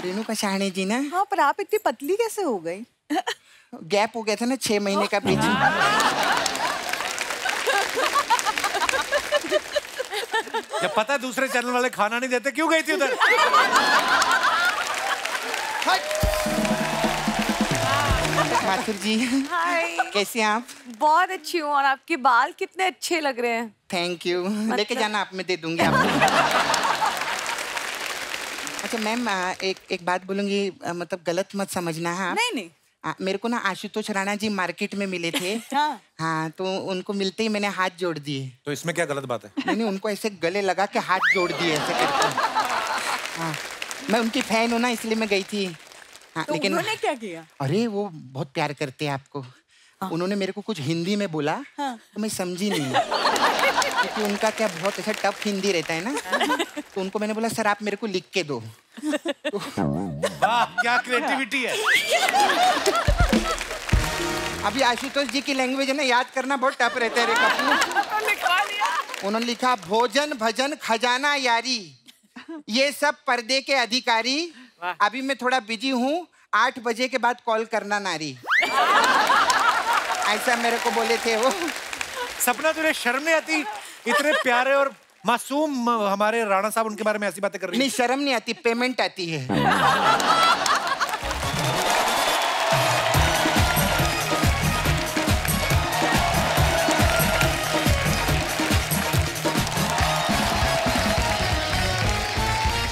रेणुका शहाणे जी ना। हाँ, पर आप इतनी पतली कैसे हो गई? गैप हो गया था ना 6 महीने का पीछे। जब पता है दूसरे चैनल वाले खाना नहीं देते, क्यों गई थी उधर? माथुर जी, हाय। कैसे हैं आप? बहुत अच्छी हूँ, और आपके बाल कितने अच्छे लग रहे हैं। Thank you. लेके जाना आप, मैं दे दूंगी आपको। अच्छा मैम, एक बात बोलूंगी, मतलब गलत मत समझना है आप। नहीं नहीं। मेरे को ना आशुतोष राणा जी मार्केट में मिले थे। हाँ, तो उनको मिलते ही मैंने हाथ जोड़ दिए। तो इसमें क्या गलत बात है? नहीं, उनको ऐसे गले लगा के हाथ जोड़ दिए ऐसे करके। हाँ, मैं उनकी फैन हूँ ना, इसलिए मैं गई थी। हाँ, तो लेकिन उन्होंने क्या किया? अरे वो बहुत प्यार करते हैं आपको। उन्होंने मेरे को कुछ हिंदी में बोला। तो मैं समझी नहीं, क्योंकि उनका क्या बहुत ऐसा टफ हिंदी रहता है ना। तो उनको मैंने बोला सर आप मेरे को लिख के दो। वाह, क्या क्रिएटिविटी है। अभी आशुतोष जी की लैंग्वेज है ना, याद करना बहुत टफ रहता है रे कपूर। उन्होंने लिखा भोजन भजन खजाना यारी, ये सब पर्दे के अधिकारी। अभी मैं थोड़ा बिजी हूँ, 8 बजे के बाद कॉल करना नारी। ऐसा मेरे को बोले थे वो। सपना, तुझे शर्म नहीं आती? इतने प्यारे और मासूम हमारे राणा साहब, उनके बारे में ऐसी बातें कर रही है। नहीं, शर्म नहीं आती, पेमेंट आती है।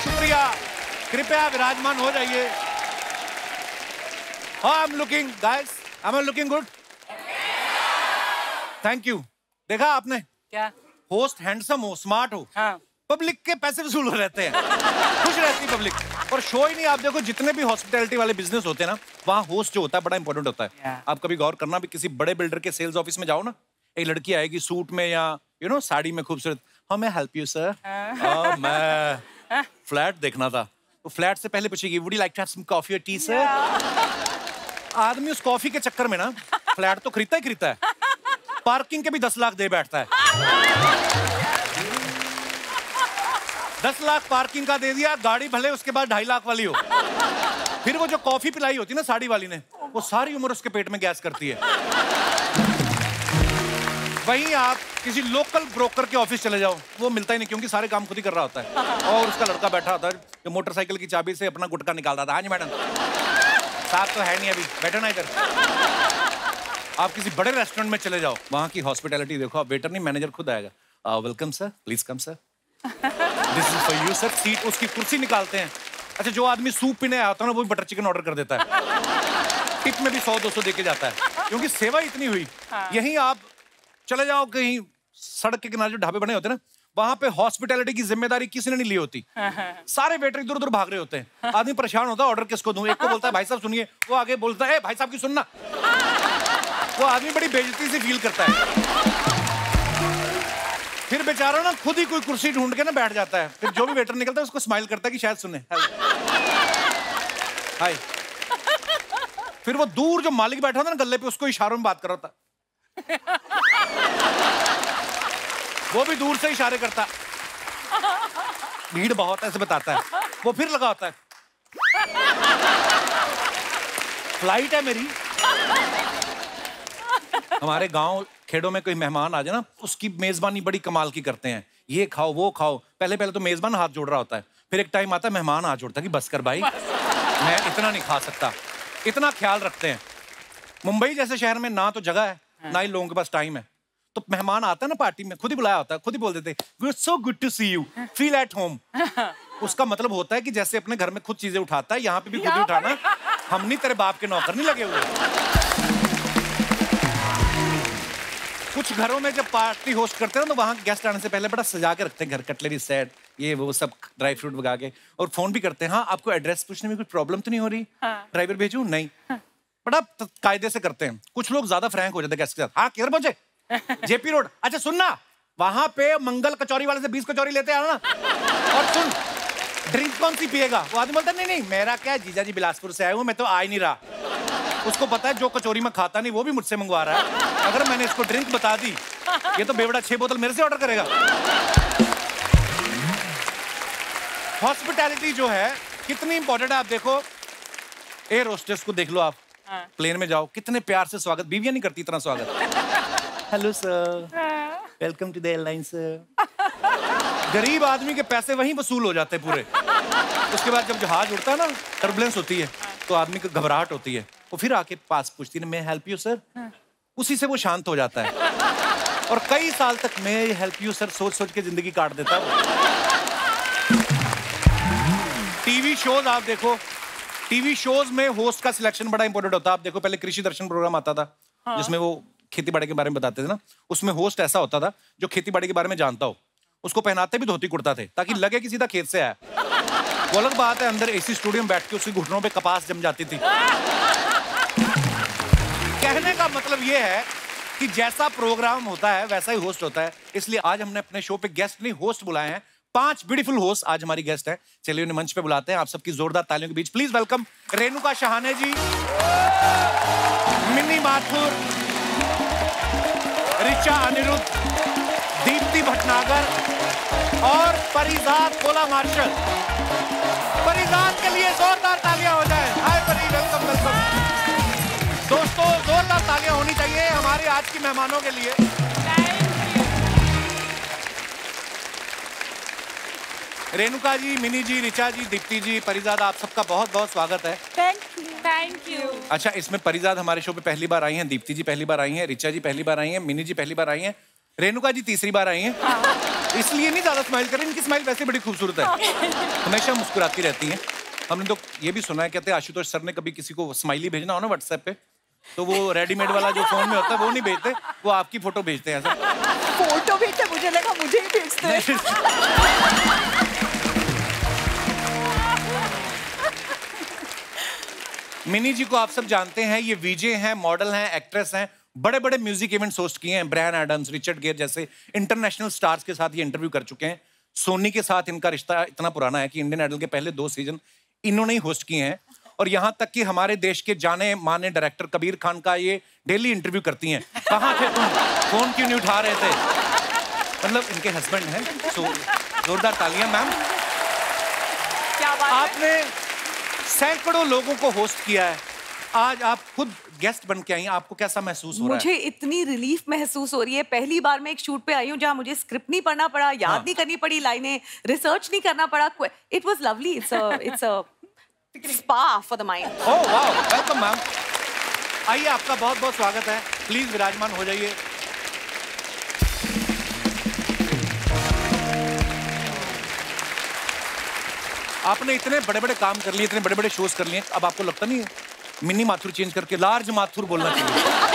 शुक्रिया, कृपया विराजमान हो जाइए। हाँ, I am looking guys, I am looking good. Thank you. देखा आपने क्या? होस्ट हैंडसम हो, स्मार्ट हो। हाँ। पब्लिक के पैसे वसूल हो रहते हैं, खुश रहती है पब्लिक। और शो ही नहीं, आप देखो जितने भी हॉस्पिटैलिटी वाले बिजनेस होते हैं ना, वहाँ होस्ट जो होता है बड़ा इंपॉर्टेंट होता है। आप कभी गौर करना, भी किसी बड़े बिल्डर के सेल्स ऑफिस में जाओ ना, एक लड़की आएगी सूट में या साड़ी में खूबसूरत। हाँ मैं हेल्प यू सर, मैं फ्लैट देखना था। तो फ्लैट से पहले पूछेगी would you like to have some coffee और टी सर। आदमी उस कॉफी के चक्कर में ना फ्लैट तो खरीदता ही खरीदता है, पार्किंग के भी 10 लाख दे बैठता है। 10 लाख पार्किंग का दे दिया, गाड़ी भले उसके बाद 2.5 लाख वाली हो। फिर वो जो कॉफी पिलाई होती है ना साड़ी वाली ने, वो सारी उम्र उसके पेट में गैस करती है। वहीं आप किसी लोकल ब्रोकर के ऑफिस चले जाओ, वो मिलता ही नहीं, क्योंकि सारे काम खुद ही कर रहा होता है। और उसका लड़का बैठा होता है जो मोटरसाइकिल की चाबी से अपना गुटका निकाल रहा था। हाँ जी मैडम, साथ तो है नहीं अभी, बैठो ना इधर। आप किसी बड़े रेस्टोरेंट में चले जाओ, वहां की हॉस्पिटैलिटी देखो, आप वेटर नहीं, मैनेजर खुद आएगा। Welcome sir, please come sir, this is for you sir. Seat, उसकी कुर्सी निकालते हैं। अच्छा, जो आदमी सूप पीने आता है ना, वो भी बटर चिकन ऑर्डर कर देता है। टिप में भी 100-200 देके जाता है, क्योंकि सेवा इतनी हुई। यहीं आप चले जाओ कहीं सड़क के किनारे जो ढाबे बने होते हैं ना, वहां पे हॉस्पिटैलिटी की जिम्मेदारी किसी ने नहीं ली होती। सारे वेटर इधर उधर भाग रहे होते हैं। आदमी परेशान होता है, ऑर्डर किसको दूं? एक को बोलता है भाई साहब सुनिए, वो आगे बोलता है भाई साहब की सुनना। वो आदमी बड़ी बेइज्जती से फील करता है। फिर बेचारा ना खुद ही कोई कुर्सी ढूंढ के ना बैठ जाता है। फिर जो भी वेटर निकलता है उसको स्माइल करता है कि शायद सुने। हाय। फिर वो दूर जो मालिक बैठा होता है ना गल्ले पे, उसको इशारों में बात कर रहा था। वो भी दूर से इशारे करता, भीड़ बहुत ऐसे बताता है। वो फिर लगा होता है, फ्लाइट है मेरी। हमारे गांव खेड़ों में कोई मेहमान आ जाए ना, उसकी मेजबानी बड़ी कमाल की करते हैं। ये खाओ वो खाओ, पहले तो मेजबान हाथ जोड़ रहा होता है, फिर एक टाइम आता है मेहमान हाथ जोड़ता है कि बस कर भाई, मैं इतना नहीं खा सकता। इतना ख्याल रखते हैं। मुंबई जैसे शहर में ना तो जगह है, ना ही लोगों के पास टाइम है। तो मेहमान आता है ना पार्टी में, खुद ही बुलाया होता है, खुद ही बोल देते हैं so good to see you, feel at home. उसका मतलब होता है कि जैसे अपने घर में खुद चीजें उठाता है, यहाँ पे भी खुद ही उठाना। हम नहीं तेरे बाप के नौकर नहीं लगे हुए। कुछ घरों में जब पार्टी होस्ट करते हैं ना, तो वहां गेस्ट आने से पहले बड़ा सजा के रखते हैं घर, कटलरी सेट, ये वो सब ड्राई फ्रूट लगा के, और फोन भी करते हैं। हाँ, आपको एड्रेस पूछने में कोई प्रॉब्लम तो नहीं हो रही? ड्राइवर भेजूं? नहीं। बड़ा कायदे से करते हैं। कुछ लोग ज्यादा फ्रैंक हो जाते हैं गेस्ट के साथ। हाँ, किधर पहुंचे? JP road. अच्छा सुनना, वहां पे मंगल कचौरी वाले से 20 कचौरी लेते आना। और सुन, ड्रिंक कौन सी पिएगा? वो आदमी बोलता है नहीं मेरा क्या, जीजा जी बिलासपुर से आया हूँ, मैं तो आ ही नहीं रहा। उसको पता है जो कचौरी में खाता नहीं वो भी मुझसे मंगवा रहा है। अगर मैंने इसको ड्रिंक बता दी, ये तो बेवड़ा 6 बोतल मेरे से ऑर्डर करेगा। हॉस्पिटैलिटी जो है कितनी इंपॉर्टेंट है। आप देखो एयर होस्टेस को देख लो आप, प्लेन में जाओ कितने प्यार से स्वागत, बीवियां नहीं करती इतना स्वागत। Hello sir, welcome to the airline sir. गरीब आदमी के पैसे वहीं वसूल हो जाते हैं पूरे। उसके बाद जब जहाज उड़ता है ना, टर्बुलेंस होती है, तो आदमी को घबराहट होती है, वो फिर आके पास पूछती है, मैं हेल्प यू सर, उसी से वो शांत हो जाता है और कई साल तक मैं हेल्प यू सर सोच सोच के जिंदगी काट देता है। टीवी शोज आप देखो, टीवी शोज में होस्ट का सिलेक्शन बड़ा इंपॉर्टेंट होता है। आप देखो पहले कृषि दर्शन प्रोग्राम आता था, जिसमें वो खेती बाड़ी के बारे में बताते थे ना, उसमें होस्ट ऐसा होता था जो खेती बाड़ी के बारे में जानता हो। उसको पहनाते भी धोती कुर्ता थे ताकि लगे कि सीधा खेत से आया। वो अलग बात है अंदर एसी स्टूडियो में बैठ के उसकी घुटनों पे कपास जम जाती थी। कहने का मतलब ये है कि जैसा प्रोग्राम होता है वैसा ही होस्ट होता है। इसलिए आज हमने अपने शो पे गेस्ट नहीं होस्ट बुलाए हैं। 5 ब्यूटीफुल होस्ट आज हमारी गेस्ट हैं। चलिए उन्हें मंच पे बुलाते हैं। आप सबकी जोरदार तालियों के बीच प्लीज वेलकम रेणुका शहाने जी, मिनी माथुर, ऋचा अनिरुद्ध, दीप्ति भटनागर और परिजात कोला मार्शल। परिजात के लिए जोरदार तालियां हो जाए। हाय परी, वेलकम वेलकम। दोस्तों जोरदार तालियां होनी चाहिए हमारे आज की मेहमानों के लिए। रेणुका जी, मिनी जी, ऋचा जी, दीप्ति जी, परिजात, आप सबका बहुत बहुत स्वागत है। Thank you. अच्छा, इसमें परिजात हमारे शो पे पहली बार आई हैं, दीप्ति जी पहली बार आई हैं, ऋचा जी पहली बार आई हैं, मिनी जी पहली बार आई हैं, रेणुका जी तीसरी बार आई हैं। इसलिए नहीं ज्यादा स्माइल कर रही, इनकी स्माइल वैसे बड़ी खूबसूरत है, हमेशा मुस्कुराती रहती हैं। हमने तो ये भी सुना है, कहते हैं आशुतोष सर ने कभी किसी को स्माइली भेजना हो ना व्हाट्सएप पे, तो वो रेडीमेड वाला जो फोन में होता है वो नहीं भेजते, वो आपकी फोटो भेजते हैं। ऐसा फोटो भेजते, मुझे लगा मुझे ही भेजते हैं। मिनी जी को आप सब जानते हैं, ये वीजे हैं, मॉडल हैं, एक्ट्रेस हैं, बड़े बड़े म्यूजिक इवेंट्स होस्ट किए हैं। ब्रायन एडम्स, रिचर्ड गेयर जैसे इंटरनेशनल स्टार्स के साथ ये इंटरव्यू कर चुके हैं। सोनी के साथ इनका रिश्ता इतना पुराना है कि इंडियन आइडल के पहले 2 सीजन इन्होंने ही होस्ट किए हैं। और यहाँ तक कि हमारे देश के जाने माने डायरेक्टर कबीर खान का ये डेली इंटरव्यू करती हैं। कहाँ थे तुम, फोन क्यों नहीं उठा रहे थे? मतलब इनके हस्बैंड हैं। सो जोरदार तालियां मैम। क्या बात है? आपने सैकड़ों लोगों को होस्ट किया है, आज आप खुद गेस्ट बन के आई हैं, आपको कैसा महसूस हो रहा है? मुझे इतनी रिलीफ महसूस हो रही है। पहली बार मैं एक शूट पे आई हूँ जहाँ मुझे स्क्रिप्ट नहीं पढ़ना पड़ा, याद नहीं करनी पड़ी लाइनें, रिसर्च नहीं करना पड़ा। It was lovely. It's a spa for the mind. Oh wow, welcome ma'am. आइए, आपका बहुत बहुत स्वागत है। प्लीज विराजमान हो जाइए। आपने इतने बड़े बड़े काम कर लिए, इतने बड़े बड़े शोज कर लिए, अब आपको लगता नहीं है मिनी माथुर चेंज करके लार्ज माथुर बोलना चाहिए?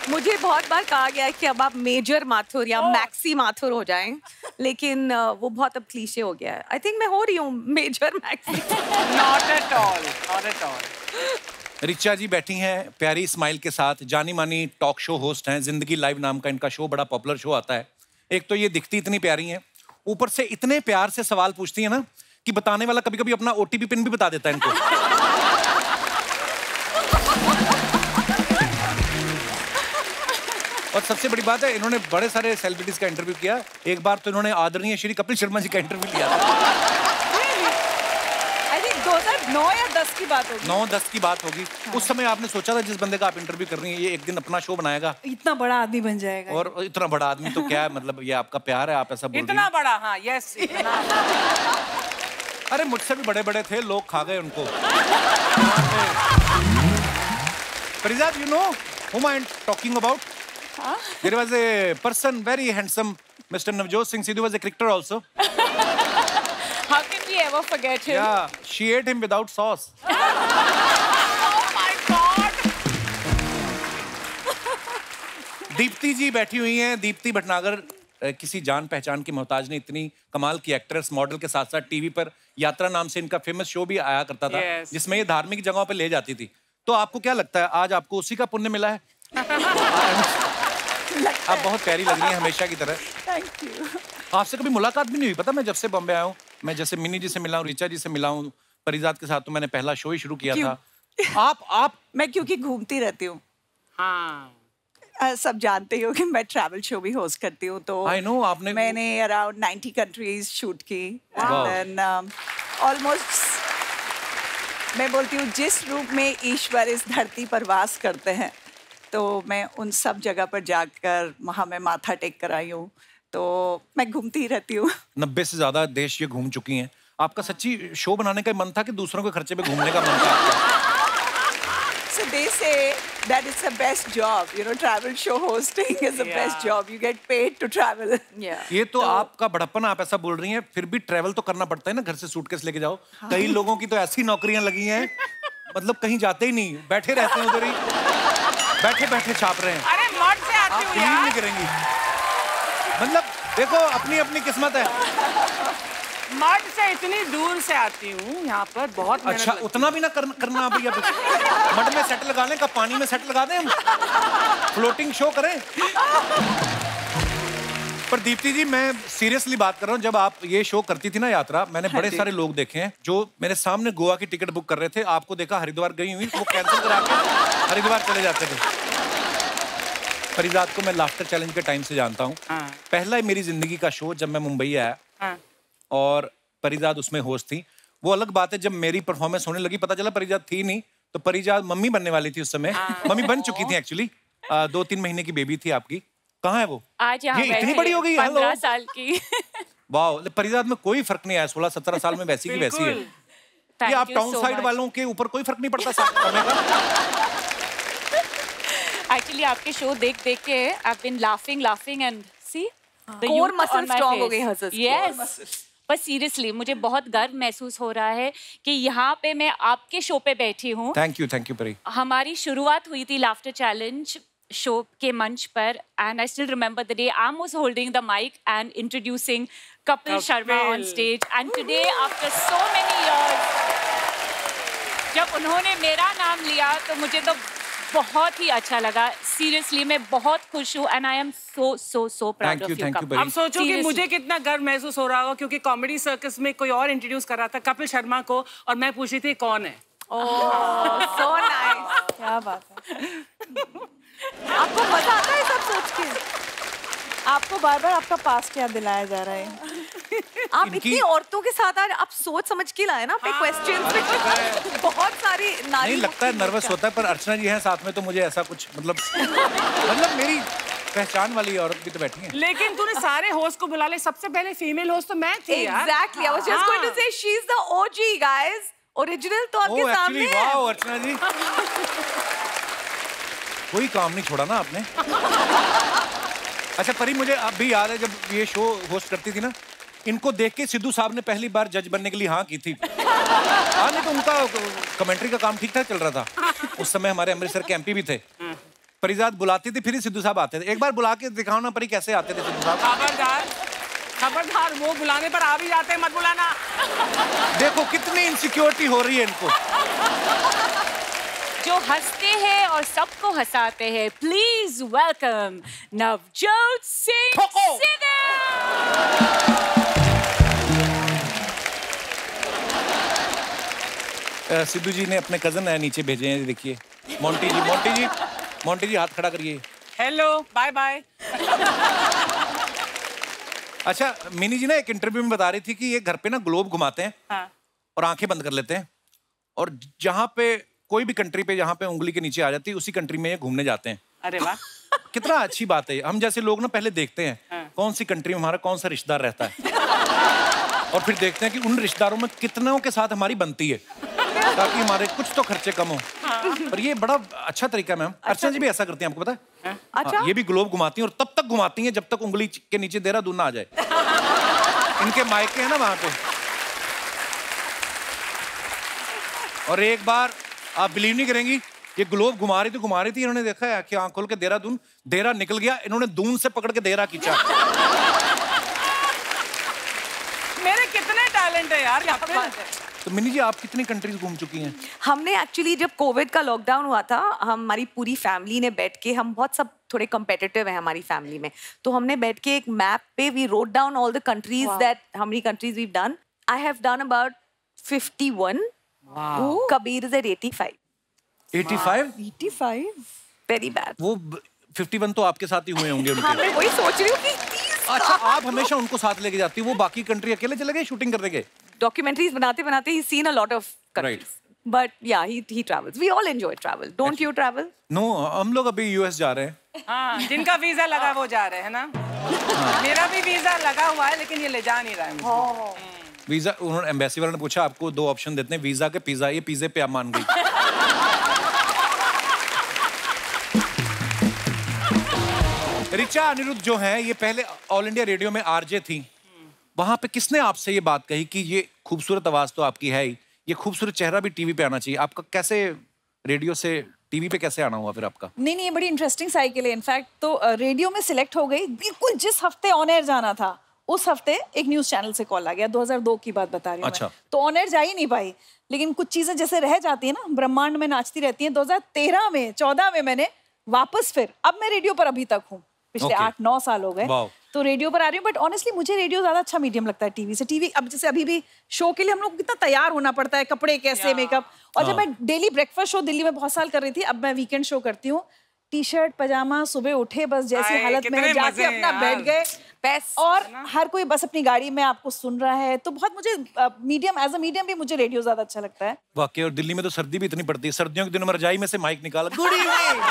मुझे बहुत बार कहा गया है कि अब आप मेजर माथुर या मैक्सी माथुर हो जाएं, लेकिन वो बहुत अब क्लीशे हो गया है। आई थिंक मैं हो रही हूँ मेजर मैक्सी। Not at all, not at all. Richa ji बैठी हैं प्यारी स्माइल के साथ, जानी मानी टॉक शो होस्ट हैं। जिंदगी लाइव नाम का इनका शो बड़ा पॉपुलर शो आता है। एक तो ये दिखती इतनी प्यारी हैं, ऊपर से इतने प्यार से सवाल पूछती है ना कि बताने वाला कभी कभी अपना ओटीपी पिन भी बता देता है इनको। और सबसे बड़ी बात है, इन्होंने बड़े सारे सेलिब्रिटीज का इंटरव्यू किया। एक बार तो इन्होंने आदरणीय श्री कपिल शर्मा जी का इंटरव्यू लिया था। आई थिंक 2009 या 10 की बात होगी। 9-10 की बात होगी। उस समय आपने सोचा था जिस बंदे का आप इंटरव्यू कर रही हैं ये एक दिन अपना शो बनाएगा, इतना बड़ा आदमी बन जाएगा। और इतना बड़ा आदमी तो क्या है, मतलब ये आपका प्यार है, आप ऐसा बोल रही इतना हैं। बड़ा, हाँ, यस, इतना। अरे मुझसे भी बड़े बड़े थे, लोग खा गए उनको। परिजात, you know whom I am talking about? There was a person very handsome, Mr. Navjot Singh Sidhu was a cricketer also. How can we ever forget him? Yeah, she ate him without sauce. Oh my God! Deepti जी बैठी हुई हैं। दीप्ति भटनागर किसी जान पहचान की मोहताज नहीं, इतनी कमाल की एक्ट्रेस, मॉडल के साथ साथ टीवी पर यात्रा नाम से इनका फेमस शो भी आया करता था, Yes. जिसमें ये धार्मिक जगहों पे ले जाती थी। तो आपको क्या लगता है आज आपको उसी का पुण्य मिला है? आप बहुत प्यारी लग रही हैं हमेशा की तरह। Thank you. आपसे कभी मुलाकात भी नहीं हुई? पता, मैं जब से बॉम्बे आया हूँ, मैं जैसे मिनी जी से मिला हूँ, ऋचा जी से मिला हूँ, परिजात के साथ तो मैंने पहला शो ही शुरू किया था। आप मैं क्योंकि घूमती रहती हूँ, हाँ। सब जानते ही हो कि मैं ट्रैवल शो भी होस्ट करती हूँ, तो I know, आपने मैंने अराउंड 90 कंट्रीज शूट की, Wow. एंड ऑलमोस्ट मैं बोलती हूँ जिस रूप में ईश्वर इस धरती पर वास करते हैं, तो मैं उन सब जगह पर जाकर वहाँ मैं माथा टेक कर आई हूँ, तो मैं घूमती ही रहती हूँ। 90 से ज्यादा देश ये घूम चुकी हैं। आपका सच्ची शो बनाने का मन था कि दूसरों के खर्चे पे घूमने का मन था आपका? So they say that it's the best job, you know, travel show hosting is the best job. You get paid to travel. Yeah. ये तो आपका बड़प्पन, आप ऐसा बोल रही हैं, फिर भी ट्रैवल तो करना पड़ता है ना, घर से सूटकेस लेके जाओ। कई लोगों की तो ऐसी नौकरियां लगी हैं, मतलब कहीं जाते ही नहीं, बैठे रहते हैं उधर ही, बैठे बैठे छाप रहे हैं। अरे मठ से आती आप हूँ बिलीव नहीं यार। करेंगी, मतलब देखो अपनी अपनी किस्मत है। मठ से इतनी दूर से आती हूँ यहाँ पर, बहुत मेहनत अच्छा लगती उतना भी ना करना अभी, अब मड में सेट लगा लें, का पानी में सेट लगा दें हम, फ्लोटिंग शो करें। पर दीप्ति जी, मैं सीरियसली बात कर रहा हूँ, जब आप ये शो करती थी ना यात्रा, मैंने बड़े सारे लोग देखे हैं जो मेरे सामने गोवा की टिकट बुक कर रहे थे, आपको देखा हरिद्वार गई हुई, वो कैंसिल करा के हरिद्वार चले जाते थे। परिजात को मैं लाफ्टर चैलेंज के टाइम से जानता हूँ। हाँ। पहला मेरी जिंदगी का शो जब मैं मुंबई आया, हाँ। और परिजात उसमें होस्ट थी। वो अलग बात है, जब मेरी परफॉर्मेंस होने लगी पता चला परिजात थी नहीं, तो परिजात मम्मी बनने वाली थी उस समय। मम्मी बन चुकी थी एक्चुअली, 2-3 महीने की बेबी थी आपकी। कहाँ है वो? आज यहाँ ये इतनी बड़ी हो गई? 15 साल की। वाह, परिजात में कोई फर्क नहीं आया, 16-17 साल में वैसी की वैसी है। ये आप टाउन साइड वालों के ऊपर कोई फर्क नहीं पड़ता समय का? एक्चुअली आपके शो देख देख के I have been laughing and see Core muscles strong हो गई हंस-हंस के। यस, पर सीरियसली मुझे बहुत गर्व महसूस हो रहा है कि यहाँ पे मैं आपके शो पे बैठी हूँ। थैंक यू परी। हमारी शुरुआत हुई थी लाफ्टर चैलेंज शो के मंच पर, and I still remember the day I was holding the mic and introducing Kapil Sharma on stage, and today after so many years जब उन्होंने मेरा नाम लिया तो मुझे तो बहुत ही अच्छा लगा। सीरियसली मैं बहुत खुश हूँ, and I am so proud of you Kapil. अब सोचो कि मुझे कितना गर्व महसूस हो रहा होगा, क्योंकि कॉमेडी सर्कस में कोई और इंट्रोड्यूस कर रहा था कपिल शर्मा को, और मैं पूछ रही थी कौन है। So nice. क्या बात है। आपको मजा आता है सब सोच के? आपको बार-बार आपका पास्ट याद दिलाया जा रहा है। आप इतनी औरतों के साथ आज आप सोच समझ के लाए ना अपने क्वेश्चंस में। बहुत सारी नारी नहीं लगता है, नर्वस होता है, पर अर्चना जी हैं साथ में तो मुझे ऐसा कुछ मतलब मेरी पहचान वाली औरत भी तो बैठी है। लेकिन तूने सारे होस्ट को बुला ले, सबसे पहले फीमेल होस्ट तो मैं थी यार। Exactly. I was just going to say she's the OG guys. Original तो आपके सामने है। वाह अर्चना जी, कोई काम नहीं छोड़ा ना आपने। अच्छा परी, मुझे अब भी याद है जब ये शो होस्ट करती थी ना, इनको देख के सिद्धू साहब ने पहली बार जज बनने के लिए हाँ की थी। हाँ, नहीं तो उनका कमेंट्री का काम ठीक ठाक चल रहा था। उस समय हमारे अमृतसर के एमपी भी थे। परिजात बुलाती थी, फिर ही सिद्धू साहब आते थे। एक बार बुला के दिखाओ ना परी, कैसे आते थे सिद्धू साहब? खबरदार, वो बुलाने पर आ भी जाते हैं, मत बुलाना। देखो कितनी इनसिक्योरिटी हो रही है इनको। जो हंसते हैं और सबको हंसाते हैं, प्लीज वेलकम नवजोत सिंह सिद्धू। सिद्धू जी ने अपने कजन नीचे भेजे हैं, देखिए मोंटी जी हाथ खड़ा करिए। Hello, bye bye. अच्छा मिनी जी ना एक इंटरव्यू में बता रही थी कि ये घर पे ना ग्लोब घुमाते हैं। हाँ। और आंखें बंद कर लेते हैं, और जहाँ पे कोई भी कंट्री पे जहाँ पे उंगली के नीचे आ जाती है उसी कंट्री में ये घूमने जाते हैं। अरे वाह, कितना अच्छी बात है। हम जैसे लोग ना पहले देखते हैं कौन सी कंट्री में हमारा कौन सा रिश्तेदार रहता है, और फिर देखते हैं कि उन रिश्तेदारों में कितनों के साथ हमारी बनती है, ताकि हमारे कुछ तो खर्चे कम हो। पर ये बड़ा अच्छा तरीका है मैम। अर्चना जी भी ऐसा करती हैं, आपको पता है? अच्छा? ये भी ग्लोब घुमाती हैं, और तब तक घुमाती हैं जब तक उंगली के नीचे देहरादून ना आ जाए। इनके मायके हैं ना वहां पे। और एक बार आप बिलीव नहीं करेंगी, ये ग्लोब घुमा रही थी, इन्होंने देखा है कि आंख खोल के देहरादून, देहरा निकल गया, इन्होंने दून से पकड़ के देहरा खींचा। मेरे कितने टैलेंट है यार। तो मिनी जी, आप कितनी कंट्रीज घूम चुकी हैं? हमने एक्चुअली जब कोविड का लॉकडाउन हुआ था, हमारी पूरी फैमिली ने बैठ के, हम बहुत सब थोड़े कम्पिटिटिव हैं हमारी फैमिली में, तो हमने बैठ के एक मैप पे we wrote down all the countries that how many countries we've done. I have done about 51. Wow. Kabir is at 85. 85? 85? Very bad. वो 51 तो आपके साथ ही हुए होंगे उनके। हाँ, मैं वही सोच रही हूँ कि 30 अच्छा, आप हमेशा उनको साथ लेके जाती, वो बाकी कंट्री अकेले चले गए शूटिंग करने के? डॉक्यूमेंट्रीज बनाते बनाते ही seen a lot of countries. But yeah, he travels. We all enjoy travel. Don't you travel? No हम लोग अभी यूएस जा रहे हैं. हाँ, जिनका वीजा लगा वो जा रहे हैं ना. मेरा भी वीजा लगा हुआ है लेकिन ये ले जा नहीं रहा है मुझे. वीजा उन्होंने एम्बेसी वाले ने पूछा आपको 2 ऑप्शन देते हैं, वीजा के पिज्जा. ये पिज्जे पे आप मान गई. रिचा अनिरुद्ध जो है ये पहले ऑल इंडिया रेडियो में आरजे थी. वहां पे किसने आपसे ये बात कही कि ये खूबसूरत आवाज तो आपकी है ही, ये खूबसूरत चेहरा भी टीवी पे आना चाहिए? आपका कैसे रेडियो से टीवी पे कैसे आना हुआ फिर आपका? नहीं, ये बड़ी इंटरेस्टिंग साइकिल है. इनफैक्ट तो रेडियो में सिलेक्ट हो गई. बिल्कुल जिस हफ्ते ऑन एयर जाना था उस हफ्ते एक न्यूज चैनल से कॉल आ गया. 2002 की बात बता रही हूँ. अच्छा. तो ऑन एयर जा ही नहीं पाई. लेकिन कुछ चीजें जैसे रह जाती है ना, ब्रह्मांड में नाचती रहती हैं. 2013 में 14 में मैंने वापस फिर, अब मैं रेडियो पर अभी तक हूँ. पिछले 8-9 साल हो गए तो रेडियो पर आ रही हूँ. बट ऑनेस्टली मुझे रेडियो ज्यादा अच्छा मीडियम लगता है टीवी से. टीवी अब जैसे अभी भी शो के लिए हम लोग को कितना तैयार होना पड़ता है, कपड़े कैसे, मेकअप. और जब मैं डेली ब्रेकफास्ट शो दिल्ली में बहुत साल कर रही थी, अब मैं वीकेंड शो करती हूँ. टी शर्ट पजामा, सुबह उठे बस जैसी हालत में जाके अपना बैठ गए और हर कोई बस अपनी गाड़ी में आपको सुन रहा है. तो बहुत मुझे मीडियम, एज अ मीडियम भी मुझे रेडियो ज्यादा अच्छा लगता है. वाकई. और दिल्ली में तो सर्दी भी इतनी पड़ती है. सर्दियों के दिनों में रजाई में से माइक निकाला, गुड इवनिंग.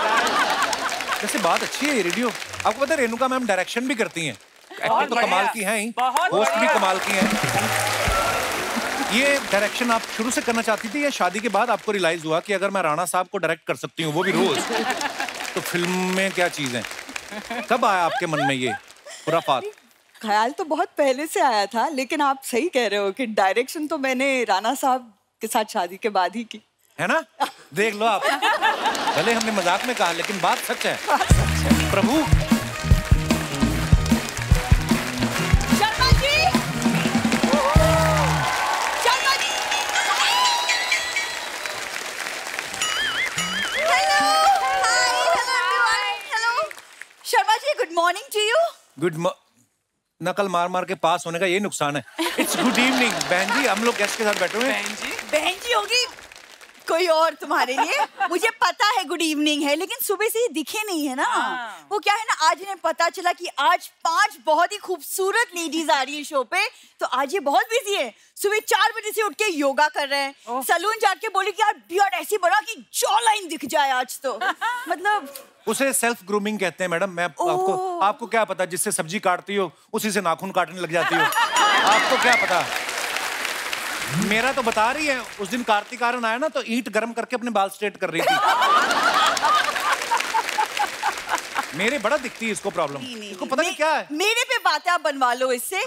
वैसे बात अच्छी है ये रेडियो. आपको पता है रेणुका मैम डायरेक्शन भी करती हैं. एक्टर तो कमाल की हैं ही, होस्ट भी कमाल की हैं. ये डायरेक्शन आप शुरू से करना चाहती थी या शादी के बाद आपको रियलाइज हुआ कि अगर मैं राणा साहब को डायरेक्ट कर सकती हूँ, वो भी रोज, तो फिल्म में क्या चीज है? कब आया आपके मन में ये खुराफात? ख्याल तो बहुत पहले से आया था, लेकिन आप सही कह रहे हो कि डायरेक्शन तो मैंने राणा साहब के साथ शादी के बाद ही की है ना. देख लो आप, भले हमने मजाक में कहा लेकिन बात सच है. Prabhu Sharma ji, Sharma ji, hello, hi, hello Sharma ji, good morning to you. Good. नकल मार मार के पास होने का ये नुकसान है. It's good evening. बहन जी, हम लोग गेस्ट के साथ बैठे हुए हैं. बहन जी होगी कोई और तुम्हारे लिए. मुझे पता है गुड इवनिंग है, लेकिन सुबह से ही दिखे नहीं है ना. वो क्या है ना, आज इन्हें पता चला कि आज 5 बहुत ही खूबसूरत लेडीज आ रही है शो पे, तो आज ये बहुत बिजी है. सुबह 4 बजे से उठ के योगा कर रहे हैं. सलून जाके बोले कि यार बियर्ड ऐसी बना कि जॉ लाइन दिख जाए आज तो. मतलब उसे सेल्फ ग्रूमिंग कहते हैं मैडम. मैं आपको क्या पता, जिससे सब्जी काटती हो उसी से नाखून काटने लग जाती हो. आपको क्या पता. मेरा तो बता रही है, उस दिन कार्तिक आर्यन आया ना तो ईंट गर्म करके अपने बाल स्ट्रेट कर रही थी. मेरे बड़ा दिखती है इसको प्रॉब्लम. इसको पता नहीं क्या है. मेरे पे बातें आप बनवा लो इससे.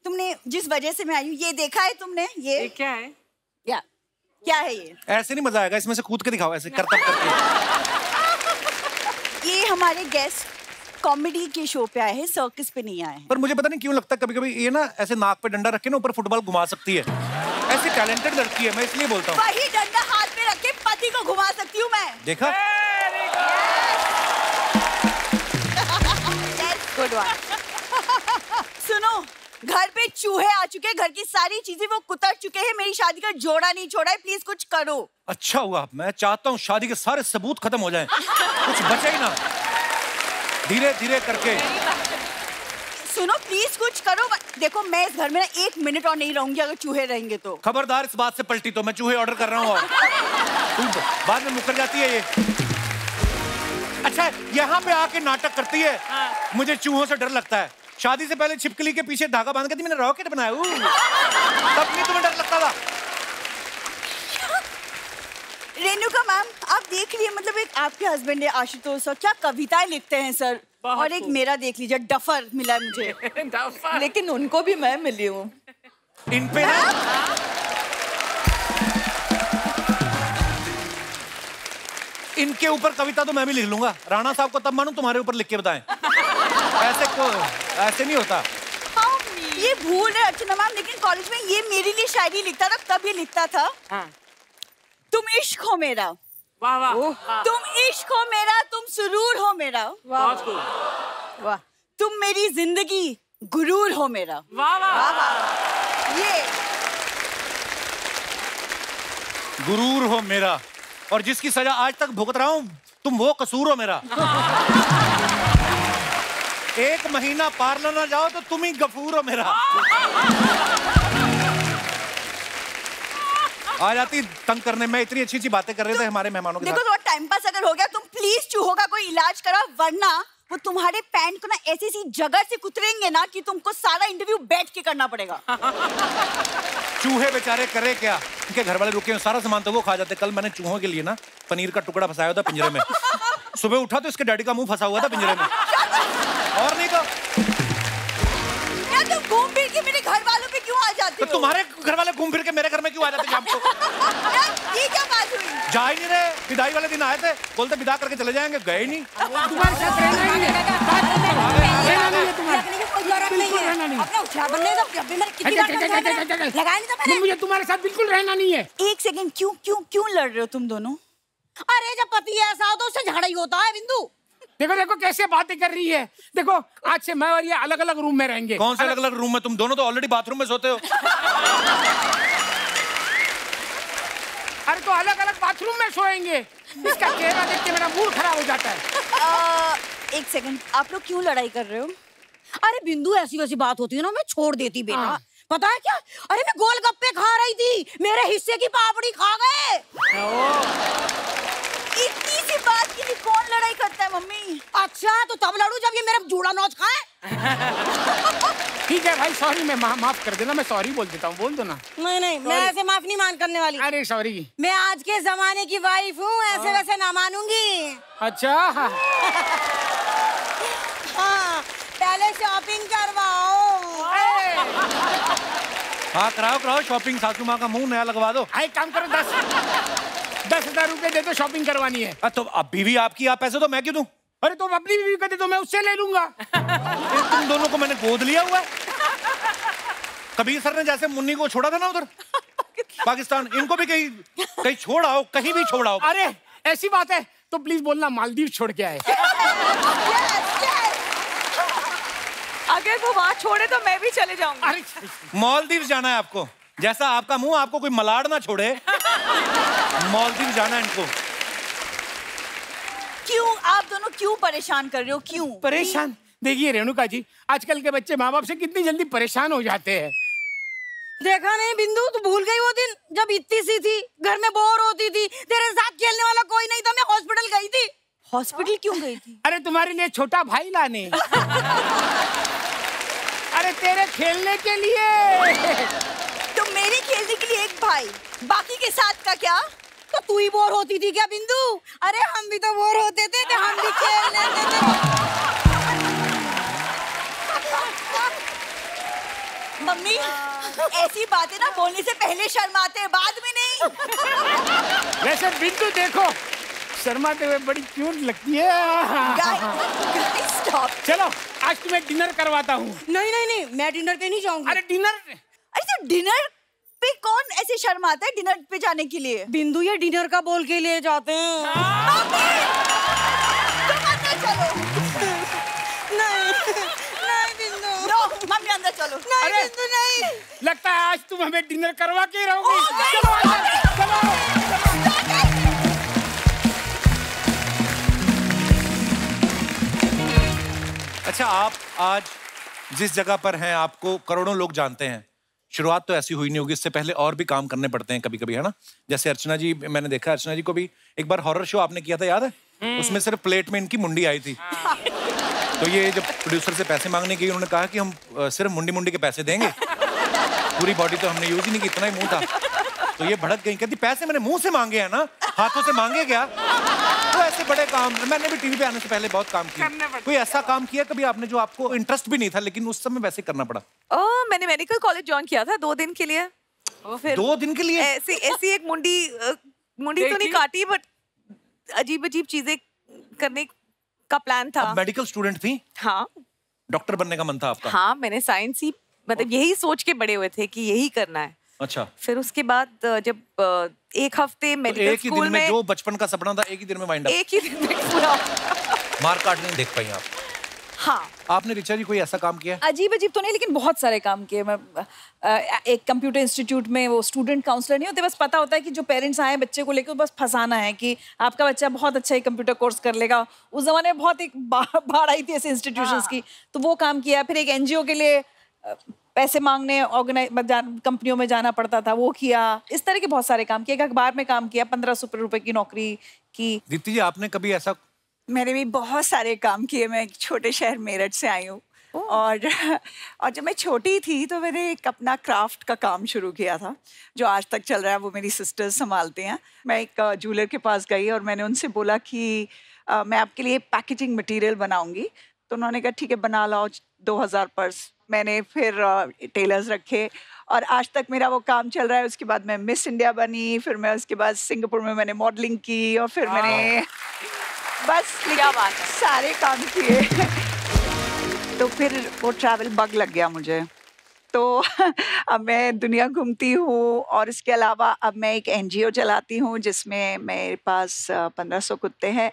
तुमने जिस वजह से मैं आई हूँ, ये देखा है तुमने? ये क्या है? क्या है ये? ऐसे नहीं मजा आएगा, इसमें से कूद के दिखाओ ऐसे करतब करके. ये हमारे गेस्ट कॉमेडी के शो पे आए हैं, सर्कस पे नहीं आए हैं. पर मुझे पता नहीं क्यों लगता है कभी-कभी ये ना ऐसे नाक पे डंडा रख के ना ऊपर फुटबॉल घुमा सकती है. ऐसी टैलेंटेड लड़की है, मैं इसलिए बोलता हूँ. वही डंडा हाथ में रख के पति को घुमा सकती हूँ मैं. देखा? Good one. सुनो, घर पे चूहे आ चुके, घर की सारी चीजें वो कुतर चुके हैं. मेरी शादी का जोड़ा नहीं छोड़ा है, प्लीज कुछ करो. अच्छा हुआ. मैं चाहता हूँ शादी के सारे सबूत खत्म हो जाएं, कुछ बचे ही ना. धीरे धीरे करके. सुनो प्लीज कुछ करो. देखो मैं इस घर में ना 1 मिनट और नहीं रहूंगी अगर चूहे रहेंगे तो. खबरदार इस बात से पलटी तो मैं चूहे ऑर्डर कर रहा हूँ. और बाद में मुकर जाती है ये. अच्छा, यहाँ पे आके नाटक करती है. मुझे चूहों से डर लगता है. शादी से पहले छिपकली के पीछे धागा बांध के थी, मैंने रॉकेट बनाया. तब नहीं तुम्हें डर लगता था. रेणुका मैम, आप देख लिए, मतलब एक आपके हस्बैंड है आशुतोष सर, क्या कविताएं लिखते हैं सर. और एक मेरा देख लीजिए, डफर मिला है मुझे. लेकिन उनको भी मैं मिली हूँ. इन पे ना इनके ऊपर कविता तो मैं भी लिख लूंगा. राणा साहब को तब मानूं तुम्हारे ऊपर लिख के बताएं. ऐसे नहीं होता. ये भूल है अर्चना मैम, लेकिन कॉलेज में ये मेरे लिए शायरी लिखता था, तब ये लिखता था. तुम इश्क हो मेरा. वाह वाह. तुम इश्क हो मेरा, तुम सुरूर हो मेरा. बहुत खूब. वाह. तुम मेरी जिंदगी, गुरूर हो मेरा. वाह वाह. ये गुरूर हो मेरा, और जिसकी सजा आज तक भुगत रहा हूं, तुम वो कसूर हो मेरा. 1 महीना पार्लर ना जाओ तो तुम ही गफूर हो मेरा. आ जाती तंग करने में। इतनी अच्छी अच्छी बातें कर रहे थे हमारे मेहमानों के साथ। देखो थोड़ा टाइम पास अगर हो गया, तुम प्लीज चूहों का कोई इलाज करो, वरना वो तुम्हारे पैंट को ना ऐसी सी जगह से कुतरेंगे ना कि तुमको सारा इंटरव्यू बैठ के करना पड़ेगा। चूहे बेचारे करे क्या, उनके घर वाले रुके हैं, सारा सामान तो वो खा जाते। कल मैंने चूहों के लिए ना पनीर का टुकड़ा फंसाया था पिंजरे में। सुबह उठा तो इसके डैडी का मुंह फंसा हुआ था पिंजरे में। और नहीं तो यार तुम घूम फिर के मेरे घर वालों पे क्यों आ जाती हो? तो तुम्हारे घर वाले घूम फिर के मेरे घर में क्यों आ जाते शाम को? ये क्या बात हुई? जा ही नहीं रहे। विदाई वाले दिन आए थे, बोलते विदा करके चले जाएंगे, गए नहीं। तुम्हारे साथ रहना ही है, रहना नहीं है तुम्हारा। मुझे तुम्हारे साथ बिल्कुल रहना नहीं है। एक सेकंड, क्यों क्यों क्यों लड़ रहे हो तुम दोनों? अरे जब पति ऐसा हो तो उससे झगड़ा ही होता है बिंदु। देखो देखो कैसे बातें कर रही है। देखो आज से मैं और ये अलग अलग रूम में रहेंगे। कौन से अलग अलग रूम में? तुम दोनों तो ऑलरेडी बाथरूम में सोते हो। अरे तो अलग अलग बाथरूम में सोएंगे। इसका चेहरा देख के मेरा मूड खराब हो जाता है। एक सेकंड, आप लोग क्यों लड़ाई कर रहे हो? अरे बिंदु ऐसी वैसी बात होती है ना मैं छोड़ देती बेटा। पता है क्या, अरे मैं गोलगप्पे खा रही थी, मेरे हिस्से की पापड़ी खा गए। इतनी सी बात के लिए कौन लड़ाई करता है मम्मी? अच्छा तो तब लड़ू जब ये मेरा जूड़ा नोच खाए। ठीक है भाई, सॉरी, मैं माफ कर देना, मैं सॉरी बोल देता हूँ। बोल दो ना। नहीं नहीं, मैं ऐसे माफ नहीं मान करने वाली। अरे सॉरी, मैं आज के जमाने की वाइफ हूँ, ऐसे वैसे ना मानूंगी। अच्छा हाँ, पहले शॉपिंग करवाओ। हाँ कराओ कराओ शॉपिंग। सासू माँ का मुंह नया लगवा दो। एक काम करो, 10,000 रुपए दे दो, शॉपिंग करवानी है। तो अब बीवी आपकी, आप पैसे तो मैं क्यों दूं? अरे तुम अपनी बीवी को दे दो, मैं उससे ले लूंगा। तुम दोनों को मैंने गोद लिया हुआ है। कबीर सर ने जैसे मुन्नी को छोड़ा था ना उधर पाकिस्तान, इनको भी कहीं कहीं छोड़ आओ, कहीं भी छोड़ आओ। अरे ऐसी बात है तो प्लीज बोलना मालदीव छोड़ के आए। अगर वो वहाँ छोड़े तो मैं भी चले जाऊंगी। अरे मालदीव जाना है आपको? जैसा आपका मुंह, आपको कोई मलाड़ ना छोड़े। मालदीव जाना है इनको। क्यों आप दोनों क्यों परेशान कर रहे हो? क्यों परेशान? देखिए रेणुका जी, आजकल के बच्चे माँ बाप से कितनी जल्दी परेशान हो जाते हैं। देखा नहीं बिंदु, तू भूल गई वो दिन जब इतनी सी थी, घर में बोर होती थी, तेरे साथ खेलने वाला कोई नहीं था, मैं हॉस्पिटल गई थी। हॉस्पिटल क्यों गई थी? अरे तुम्हारे लिए छोटा भाई लाने। अरे तेरे खेलने के लिए। तो मेरे खेलने के लिए एक भाई, बाकी के साथ का क्या? तो तू ही बोर होती थी क्या बिंदु? अरे हम भी तो बोर होते थे, तो हम भी खेल लेते थे। मम्मी ऐसी बातें ना बोलने से पहले शर्माते हैं, बाद में नहीं। वैसे बिंदु देखो, शर्माते हुए बड़ी क्यूट लगती है। Guys, stop. चलो आज तुम्हें डिनर करवाता हूँ। नहीं नहीं नहीं, मैं डिनर पे नहीं जाऊंगी। अरे डिनर? अरे तो डिनर पे कौन ऐसे शर्माता है डिनर पे जाने के लिए? बिंदु ये डिनर का बोल के ले जाते हैं। चलो। नहीं नहीं बिंदु। नो, मम्मी अंदर चलो। नहीं बिंदु नहीं। लगता है आज तुम हमें डिनर करवा के रहोगी। चलो अंदर, चलो। अच्छा, आप आज जिस जगह पर हैं आपको करोड़ों लोग जानते हैं। शुरुआत तो ऐसी हुई नहीं होगी, इससे पहले और भी काम करने पड़ते हैं कभी कभी, है ना? जैसे अर्चना जी, मैंने देखा अर्चना जी को भी एक बार हॉरर शो आपने किया था, याद है? उसमें सिर्फ प्लेट में इनकी मुंडी आई थी। तो ये जब प्रोड्यूसर से पैसे मांगने गई, उन्होंने कहा कि हम सिर्फ मुंडी मुंडी के पैसे देंगे, पूरी बॉडी तो हमने यूज ही नहीं की, इतना ही मुंह था। तो ये भड़क गई, कहती पैसे मैंने मुंह से मांगे हैं ना, हाथों से मांगे क्या? तो ऐसे बड़े काम मैंने भी टीवी पे आने से पहले बहुत काम किया। कोई ऐसा काम किया कभी आपने जो आपको इंटरेस्ट भी नहीं था लेकिन उस समय वैसे करना पड़ा? मैंने मेडिकल कॉलेज ज्वाइन किया था 2 दिन के लिए। फिर 2 दिन के लिए? ऐसी एक मुंडी तो नहीं काटी, बट अजीब अजीब चीजें करने का प्लान था। मेडिकल स्टूडेंट थी? हाँ। डॉक्टर बनने का मन था आपका? हाँ, मैंने साइंस ही मतलब यही सोच के बड़े हुए थे कि यही करना है। अच्छा। फिर उसके बाद जब एक हफ्ते मेडिकल तो स्कूल में जो बचपन का सपना था एक ही दिन में वाइंड अप? एक ही दिन में पूरा। मार काट नहीं देख पाई आप? हाँ। आपने रिचा जी कोई ऐसा काम किया? अजीब अजीब तो नहीं, लेकिन बहुत सारे काम किए। मैं एक कंप्यूटर इंस्टीट्यूट में वो स्टूडेंट काउंसलर नहीं होते, बस पता होता है कि जो पेरेंट्स आए बच्चे को लेकर बस फंसाना है कि आपका बच्चा बहुत अच्छा ही कंप्यूटर कोर्स कर लेगा। उस जमाने में बहुत एक बाढ़ आई थी ऐसे इंस्टीट्यूशंस की, तो वो काम किया। फिर एक एनजीओ के लिए पैसे मांगने कंपनियों में जाना पड़ता था, वो किया। इस तरह के बहुत सारे काम किए। एक अखबार में काम किया, 1500 रुपए की नौकरी की। दीप्ति जी, आपने कभी ऐसा? मैंने भी बहुत सारे काम किए। मैं एक छोटे शहर मेरठ से आई हूँ और जब मैं छोटी थी तो मैंने एक अपना क्राफ्ट का काम शुरू किया था जो आज तक चल रहा है। वो मेरी सिस्टर्स संभालते हैं। मैं एक ज्वेलर के पास गई और मैंने उनसे बोला कि मैं आपके लिए पैकेजिंग मटेरियल बनाऊंगी। तो उन्होंने कहा ठीक है बना लाओ, 2000 पर्स। मैंने फिर टेलर्स रखे और आज तक मेरा वो काम चल रहा है। उसके बाद मैं मिस इंडिया बनी, फिर मैं उसके बाद सिंगापुर में मैंने मॉडलिंग की और फिर मैंने बस क्या बात है, सारे काम किए। तो फिर वो ट्रैवल बग लग गया मुझे, तो अब मैं दुनिया घूमती हूँ और इसके अलावा अब मैं एक NGO चलाती हूँ जिसमें मेरे पास 1500 कुत्ते हैं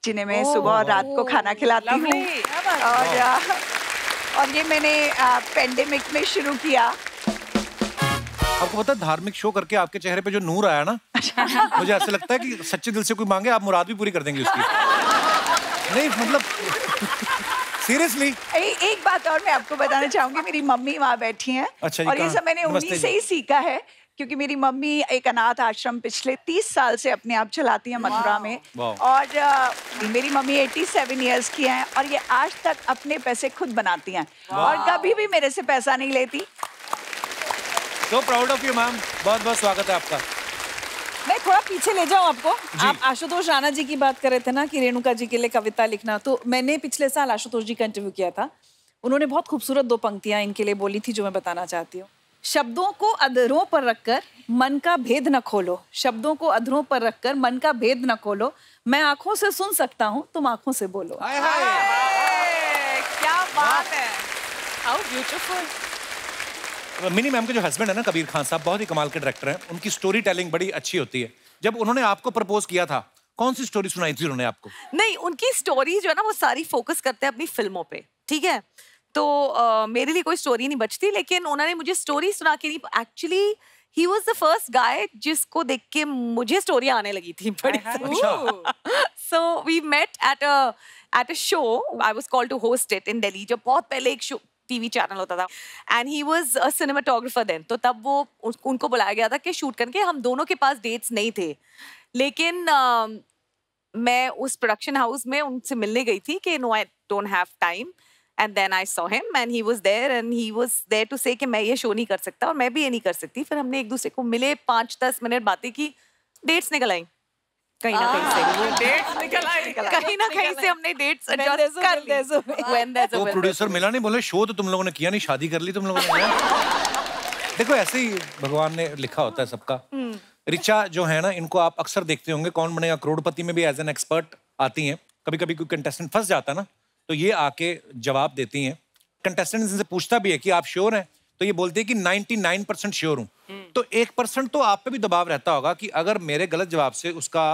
जिन्हें मैं सुबह और रात को खाना खिलाती हूँ। और ये मैंने पेंडेमिक में शुरू किया। आपको पता है धार्मिक शो करके आपके चेहरे पे जो नूर आया ना, मुझे ऐसा लगता है कि सच्चे दिल से कोई मांगे आप मुराद भी पूरी कर देंगे उसकी। नहीं मतलब सीरियसली। एक बात और मैं आपको बताना चाहूंगी, मेरी मम्मी वहाँ बैठी हैं। अच्छा, और ये सब मैंने उन्हीं से ही सीखा है क्योंकि मेरी मम्मी एक अनाथ आश्रम पिछले 30 साल से अपने आप चलाती है मथुरा में। और मेरी मम्मी 87 इयर्स की हैं और ये आज तक अपने पैसे खुद बनाती हैं और कभी भी मेरे से पैसा नहीं लेती। So proud of you, ma'am. बहुत बहुत स्वागत है आपका। मैं थोड़ा पीछे ले जाऊं आपको। आप आशुतोष राणा जी की बात कर रहे थे ना कि रेणुका जी के लिए कविता लिखना, तो मैंने पिछले साल आशुतोष जी का इंटरव्यू किया था। उन्होंने बहुत खूबसूरत 2 पंक्तियां इनके लिए बोली थी जो मैं बताना चाहती हूँ। शब्दों को अधरों पर रखकर मन का भेद न खोलो, शब्दों को अधरों पर रखकर मन का भेद न खोलो, मैं आंखों से सुन सकता हूँ, तुम आंखों से बोलो। क्या बात है, हाउ ब्यूटीफुल। मिनी मैम के जो हस्बैंड है ना कबीर खान साहब, बहुत ही कमाल के डायरेक्टर हैं। उनकी स्टोरी टेलिंग बड़ी अच्छी होती है। जब उन्होंने आपको प्रपोज किया था, कौन सी स्टोरी सुनाई थी उन्होंने आपको? नहीं, उनकी स्टोरी जो है ना वो सारी फोकस करते हैं अपनी फिल्मों पे, ठीक है। तो मेरे लिए कोई स्टोरी नहीं बचती, लेकिन उन्होंने मुझे स्टोरी सुना के नहीं, actually he was the first guy जिसको देख के मुझे स्टोरी आने लगी थी बड़ी। So we met at a show, I was called to host it in Delhi, जो बहुत पहले एक शो टीवी चैनल होता था, and he was a cinematographer then. तो तब वो उनको बुलाया गया था कि शूट करके। हम दोनों के पास डेट्स नहीं थे, लेकिन मैं उस प्रोडक्शन हाउस में उनसे मिलने गई थी कि no I don't have time, and then I saw him and he was there to say कि मैं ये शो नहीं कर सकता और मैं भी ये नहीं कर सकती। फिर हमने एक दूसरे को मिले, 5-10 मिनट बातें की, डेट्स निकल आई कहीं ना कहीं से। डेट्स निकल आई कहीं ना कहीं से हमने डेट्स एडजस्ट कर ली। वो प्रोड्यूसर मिला नहीं, बोले शो तो तुम लोगों ने किया नहीं, शादी कर ली तुम लोगों ने। देखो ऐसे ही भगवान ने लिखा होता है सबका। रिचा जो है ना, इनको आप अक्सर देखते होंगे कौन बनेगा करोड़पति में भी एज एन एक्सपर्ट आती हैं। कभी कभी कोई कंटेस्टेंट फंस जाता है ना, तो ये आके जवाब देती हैं। कंटेस्टेंट इनसे पूछता भी है कि आप श्योर हैं, तो ये बोलते हैं कि 99% श्योर हूँ। तो 1% तो आप पे भी दबाव रहता होगा कि अगर मेरे गलत जवाब से उसका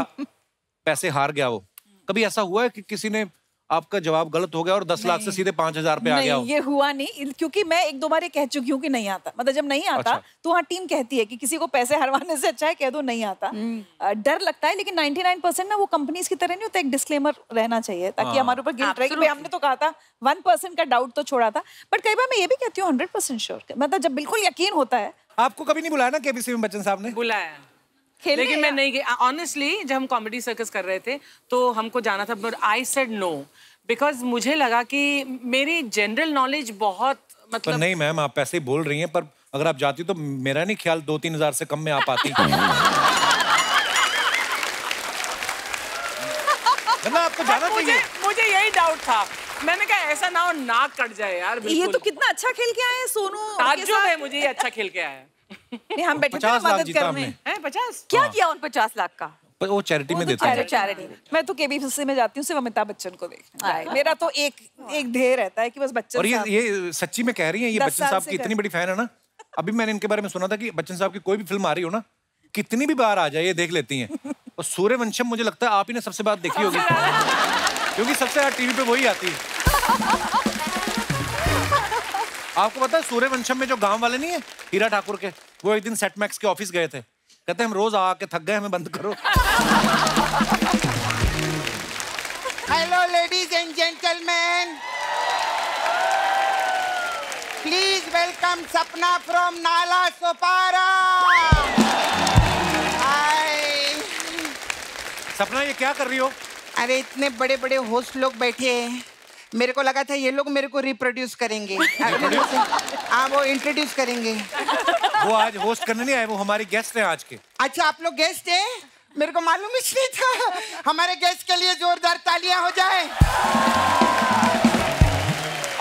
पैसे हार गया वो। कभी ऐसा हुआ है कि किसी ने आपका जवाब गलत हो गया और 10 लाख से सीधे 5000 पे आ गया हो? ये हुआ नहीं, क्योंकि मैं 1-2 बार ये कह चुकी हूँ कि नहीं आता। मतलब जब नहीं आता तो वहाँ टीम कहती है कि किसी को पैसे हरवाने से अच्छा है कह दो नहीं आता। डर लगता है, लेकिन 99% ना वो कंपनीज की तरह नहीं होता, एक डिस्क्लेमर रहना चाहिए ताकि हमारे ऊपर गिल्ट रहे कि हमने तो कहा था। 1% का डाउट तो छोड़ा था, बट कई बार मैं ये भी कहती हूँ 100% श्योर। मतलब जब बिल्कुल यकीन होता है। आपको कभी नहीं बुलाया ना केबीसी में बच्चन साहब ने? बुलाया, लेकिन मैं नहीं गई। ऑनेस्टली जब हम कॉमेडी सर्कस कर रहे थे तो हमको जाना था, but I said no, because मुझे लगा कि मेरी जनरल नॉलेज बहुत मतलब। नहीं मैम, आप पैसे ही बोल रही हैं, पर अगर आप जाती तो मेरा नहीं ख्याल 2-3 हजार से कम में आप आती। आपको जाना चाहिए। मुझे यही डाउट था, मैंने कहा ऐसा ना हो नाक कट जाए यार। ये तो कितना अच्छा खेल के आए सोनू। ताज्जुब है मुझे, ये अच्छा खेल के आया। नहीं, हम बैठे थे मदद करने। 50 क्या किया उन 50 लाख का? वो चैरिटी में देते हैं। चैरिटी। मैं तो केबीसी में जाती हूँ सिर्फ अमिताभ बच्चन को देखने। मेरा तो एक ध्येय रहता है कि बस बच्चन। और ये सच्ची में कह रही हैं, ये बच्चन साहब की इतनी बड़ी फैन है ना। अभी मैंने इनके बारे में सुना था कि बच्चन साहब की कोई भी फिल्म आ रही हो ना, कितनी भी बार आ जाए ये देख लेती हैं। और सूर्यवंशम मुझे लगता है आप ही ने सबसे बात देखी होगी, क्योंकि सबसे ज्यादा टीवी पे वही आती है। आपको पता है सूर्यवंशम में जो गांव वाले नहीं है हीरा ठाकुर के, वो एक दिन सेट मैक्स के ऑफिस गए थे। कहते हम रोज आके थक गए, हमें बंद करो। Hello ladies and gentleman, please welcome सपना फ्रॉम नाला सोपारा। हाय सपना, ये क्या कर रही हो? अरे इतने बड़े बड़े होस्ट लोग बैठे हैं, मेरे को लगा था ये लोग मेरे को रिप्रोड्यूस करेंगे। हाँ, वो इंट्रोड्यूस करेंगे। वो आज होस्ट करने नहीं आए, वो हमारी गेस्ट हैं आज के। अच्छा, आप लोग गेस्ट हैं? मेरे को मालूम ही नहीं था। हमारे गेस्ट के लिए जोरदार तालियां हो जाए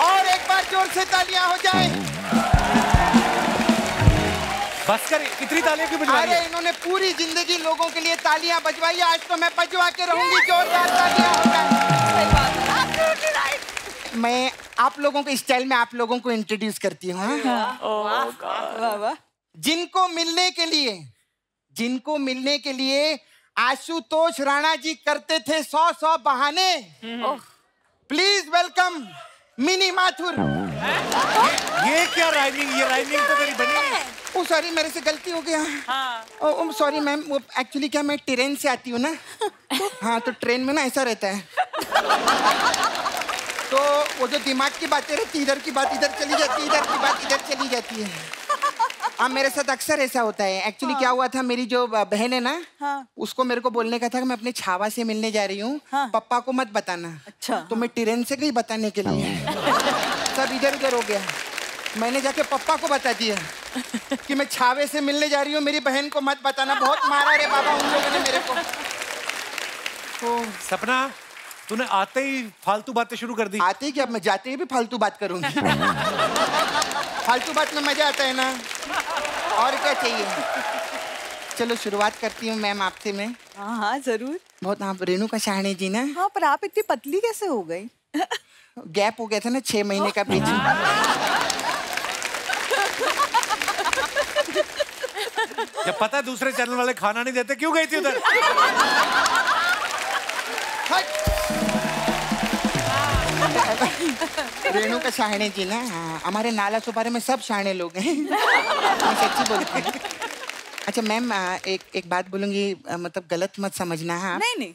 और एक बार जोर से तालियां हो जाए। बस कर, इतनी तालियां क्यों बजवा रही है? अरे इन्होंने पूरी जिंदगी लोगों के लिए तालियां बजवाई, आज तो मैं बजवा के रहूंगी। जोरदार तालियां हो जाए। मैं आप लोगों के स्टाइल में आप लोगों को इंट्रोड्यूस करती हूँ। जिनको मिलने के लिए आशुतोष राणा जी करते थे 100 बहाने। Please welcome mini Mathur. ये क्या राइमिंग? ये राइमिंग तो मेरी बनी नहीं। ओ सॉरी, मेरे से गलती हो गया। ओ सॉरी मैम, वो एक्चुअली क्या मैं ट्रेन से आती हूँ ना। हाँ, तो ट्रेन में ना ऐसा रहता है, तो वो जो दिमाग की बातें रहती, इधर की बात इधर चली जाती है, इधर की बात इधर चली जाती है। हाँ, मेरे साथ अक्सर ऐसा होता है। एक्चुअली क्या हुआ था, मेरी जो बहन है ना, उसको मेरे को बोलने का था कि मैं अपने छावा से मिलने जा रही हूँ, पापा को मत बताना। अच्छा। तो मैं ट्रेन से गई बताने के लिए। सब इधर उधर हो गया। मैंने जाके पापा को बता दिया कि मैं छावे से मिलने जा रही हूँ, मेरी बहन को मत बताना। बहुत मारा रे बाबा उन लोगों ने मेरे को। सपना, तूने आते ही फालतू बातें शुरू कर दी। आते ही क्या, मैं जाते ही भी फालतू बात करूंगी। फालतू बात में मजा आता है ना, और क्या चाहिए। चलो शुरुआत करती हूँ मैम आपसे मैं। हाँ जरूर। बहुत आप रेणुका शाहणे जी ना। हाँ, पर आप इतनी पतली कैसे हो गई? गैप हो गया था ना 6 महीने का पीछे। जब पता है दूसरे चैनल वाले खाना नहीं देते, क्यों गई थी उधर? रेणुका शाहणे जी ना। हाँ, हमारे नाला सोपारे में सब शाहणे लोग हैं। मैं सच्ची बोलती हूँ। अच्छा मैम, एक बात बोलूंगी, मतलब गलत मत समझना। हाँ नहीं।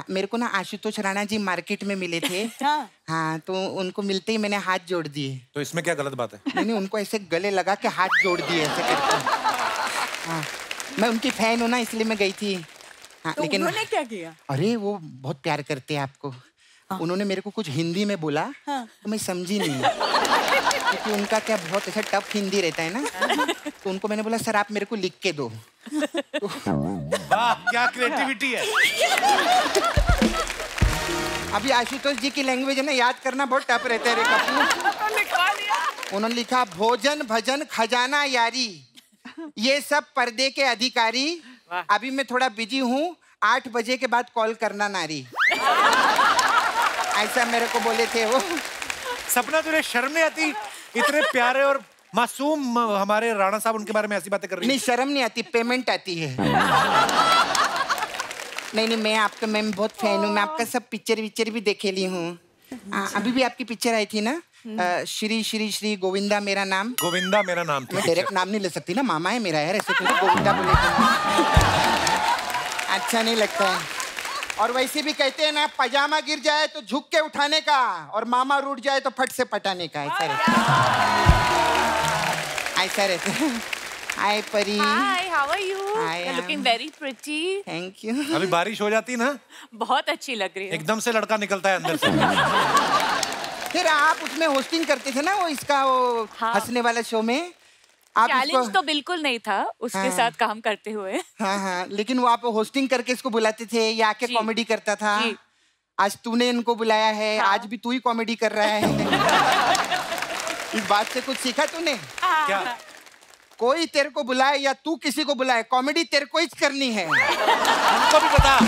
मेरे को ना आशुतोष राणा जी मार्केट में मिले थे। हाँ, तो उनको मिलते ही मैंने हाथ जोड़ दिए। तो इसमें क्या गलत बात है? नहीं, उनको ऐसे गले लगा के हाथ जोड़ दिए ऐसे करके। हाँ, मैं उनकी फैन हूँ ना, इसलिए मैं गई थी। हाँ, तो लेकिन उन्होंने क्या किया? अरे वो बहुत प्यार करते हैं आपको। उन्होंने मेरे को कुछ हिंदी में बोला। तो मैं समझी नहीं, क्योंकि उनका क्या बहुत ऐसा टफ हिंदी रहता है ना। तो उनको मैंने बोला सर आप मेरे को लिख के दो। वाह, क्या क्रिएटिविटी है। अभी आशुतोष जी की लैंग्वेज है ना, याद करना बहुत टफ रहता है रे कपूर। उन्होंने लिखा भोजन भजन खजाना यारी, ये सब पर्दे के अधिकारी। अभी मैं थोड़ा बिजी हूँ, 8 बजे के बाद कॉल करना नारी। ऐसा मेरे को बोले थे वो। सपना, तुझे शर्म नहीं आती? इतने प्यारे और मासूम हमारे राणा साहब, उनके बारे में ऐसी बातें कर रही है। नहीं, शर्म नहीं आती, पेमेंट आती है। नहीं, मैं आपका मैम बहुत फैन हूँ। मैं आपका सब पिक्चर भी देखे ली हूँ। अभी भी आपकी पिक्चर आई थी ना, श्री श्री श्री गोविंदा मेरा नाम। गोविंदा मेरा नाम। मैं डायरेक्ट नाम नहीं ले सकती ना, मामा है मेरा यार, ऐसे तो गोविंदा बोले अच्छा नहीं लगता है। और वैसे भी कहते हैं ना, पजामा गिर जाए तो झुक के उठाने का, और मामा रूठ जाए तो फट से पटाने का। ऐसा रहता है। Hi Pari. Hi, how are you? You're looking very pretty. Thank you. अभी बारिश हो जाती ना, बहुत अच्छी लग रही है। एकदम से लड़का निकलता है अंदर से। फिर आप उसमें होस्टिंग करते थे ना, वो इसका वो हंसने वाला शो में। चैलेंज तो बिल्कुल नहीं था उसके साथ काम करते हुए। हाँ, लेकिन वो आप होस्टिंग करके इसको बुलाते थे, या आके कॉमेडी करता था। आज तूने इनको बुलाया है। आज भी तू ही कॉमेडी कर रहा है। इस बात से कुछ सीखा तूने? क्या? कोई तेरे को बुलाए या तू किसी को बुलाए, कॉमेडी तेरे को ही करनी है। हमको भी पता।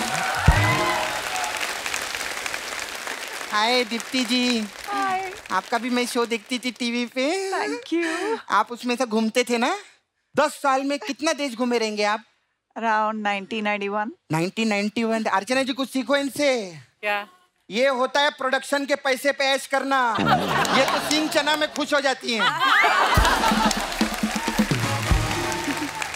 हाय दीप्ति जी। हाय। आपका भी मैं शो देखती थी टीवी पे। Thank you. आप उसमें से घूमते थे ना। 10 साल में कितना देश घूमे रहेंगे आप? अराउंड 1991। 1991। अर्चना जी कुछ सीखो इनसे। क्या? ये होता है प्रोडक्शन के पैसे पे ऐश करना। ये तो सिंह चना में खुश हो जाती हैं।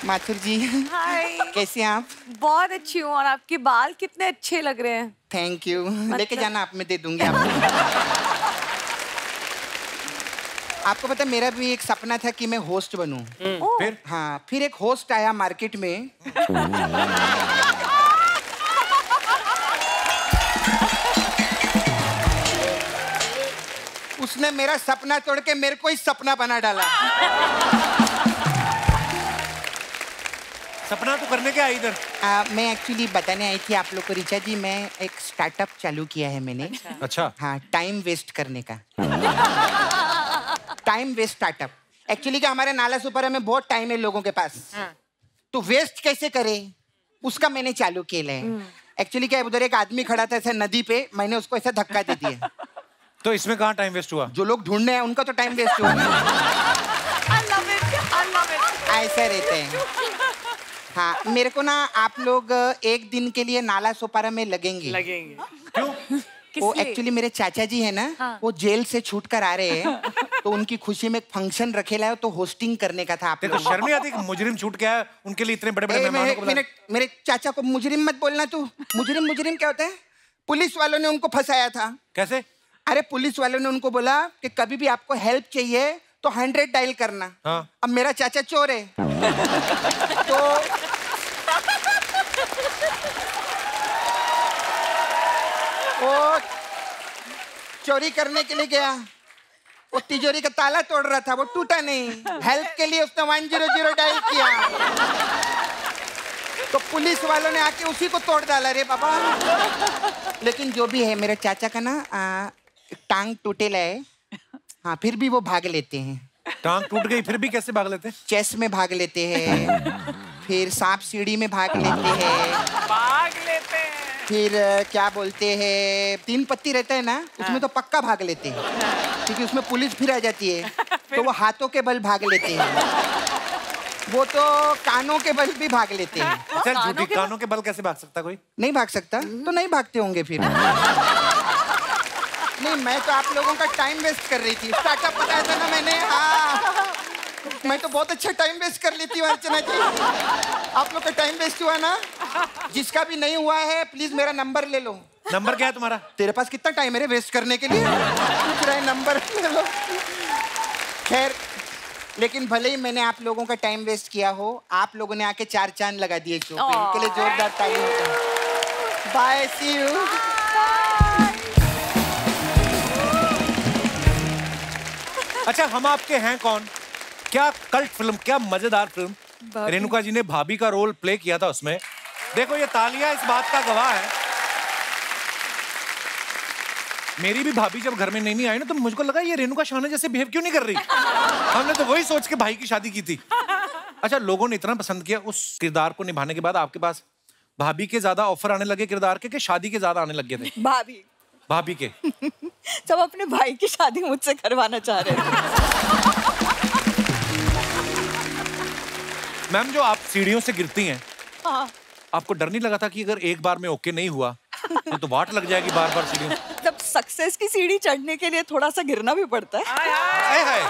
माथुर जी। हाय। कैसे हैं आप? बहुत अच्छी हूँ, और आपके बाल कितने अच्छे लग रहे हैं। Thank you. लेके जाना, आप मैं दे दूंगी आपको। आपको पता है मेरा भी एक सपना था कि मैं होस्ट बनूं। फिर? हाँ, फिर एक होस्ट आया मार्केट में। उसने मेरा सपना तोड़ के मेरे को ही सपना बना डाला। सपना तो करने क्या इधर? मैं एक्चुअली बताने आई थी आप लोग को ऋचा जी, मैं एक स्टार्टअप चालू किया है मैंने। अच्छा। हाँ, टाइम वेस्ट करने का। Time waste startup. एक्चुअली क्या हमारे नाला सुपारा में बहुत टाइम है लोगों के पास, तो वेस्ट कैसे करे उसका मैंने चालू किया है। एक्चुअली क्या उधर एक आदमी खड़ा था ऐसे नदी पे, मैंने उसको ऐसा धक्का दे दिया। तो इसमें कहाँ टाइम वेस्ट हुआ? जो लोग ढूंढने हैं उनका तो टाइम वेस्ट हुआ ना। ऐसा रहते हैं। हाँ, मेरे को ना आप लोग एक दिन के लिए नाला सोपारा में लगेंगे। क्यों? वो एक्चुअली मेरे चाचा जी है ना, हाँ। वो जेल से छूट कर आ रहे हैं, तो उनकी खुशी में एक फंक्शन रखेला है, तो होस्टिंग करने का था। आप देखो शर्म नहीं आती कि मुजरिम छूट के आया, उनके लिए इतने बड़े-बड़े मेहमानों को बुलाया। मेरे चाचा को मुजरिम मत बोलना तू। मुजरिम क्या होता है? पुलिस वालों ने उनको फंसाया था। कैसे? अरे पुलिस वालों ने उनको बोला कि कभी भी आपको हेल्प चाहिए तो 100 डायल करना। हाँ। अब मेरा चाचा चोर है तो वो चोरी करने के लिए गया, वो तिजोरी का ताला तोड़ रहा था, वो टूटा नहीं। हेल्प के लिए उसने 100 डायल किया, तो पुलिस वालों ने आके उसी को तोड़ डाला रे बाबा। लेकिन जो भी है मेरे चाचा का ना टांग टूटेला है। हाँ, फिर भी वो भाग लेते हैं। टांग टूट गई फिर भी कैसे भाग लेते हैं? चेस में भाग लेते हैं, फिर सांप सीढ़ी में भाग लेते हैं, फिर क्या बोलते हैं 3 पत्ती रहता है ना, उसमें तो पक्का भाग लेते हैं, क्योंकि उसमें पुलिस फिर आ जाती है, तो वो हाथों के बल भाग लेते हैं। वो तो कानों के बल भी भाग लेते हैं। चल झूठी, कानों के बल कैसे भाग सकता कोई? नहीं भाग सकता तो नहीं भागते होंगे फिर। नहीं, मैं तो आप लोगों का टाइम वेस्ट कर रही थी। स्टार्टअप बताया था ना मैंने। हाँ, मैं तो बहुत अच्छा टाइम वेस्ट कर लेती हूँ अर्चना जी। आप लोग का टाइम वेस्ट हुआ ना, जिसका भी नहीं हुआ है प्लीज मेरा नंबर ले लो। नंबर क्या है तुम्हारा? तेरे पास कितना टाइम है रे वेस्ट करने के लिए? पूछ रहा है नंबर ले लो। खैर, लेकिन भले ही मैंने आप लोगों का टाइम वेस्ट किया हो, आप लोगों ने आके 4 चांद लगा दिए शो पे। इनके लिए जोरदार ताली हो। Bye, see you. अच्छा, हम आपके हैं कौन? क्या कल्ट फिल्म, क्या मजेदार फिल्म। रेणुका जी ने भाभी का रोल प्ले किया था उसमें। देखो ये तालियां इस बात का गवाह है। मेरी भी भाभी जब घर में नहीं आई ना, तो मुझको लगा ये रेणुका शाहना जैसे बिहेव क्यों नहीं कर रही। हमने तो वही सोच के भाई की शादी की थी। अच्छा, लोगों ने इतना पसंद किया उस किरदार को निभाने के बाद आपके पास भाभी के ज्यादा ऑफर आने लगे किरदार के, शादी के ज्यादा आने लग गए थे? भाभी के। सब अपने भाई की शादी मुझसे करवाना चाह रहे थे। मैम, जो आप सीढ़ियों से गिरती हैं, आपको डर नहीं लगा था कि अगर एक बार में ओके नहीं हुआ तो वाट लग जाएगी बार-बार सीढ़ियों? जब सक्सेस की सीढ़ी चढ़ने के लिए थोड़ा सा गिरना भी पड़ता है। हाय।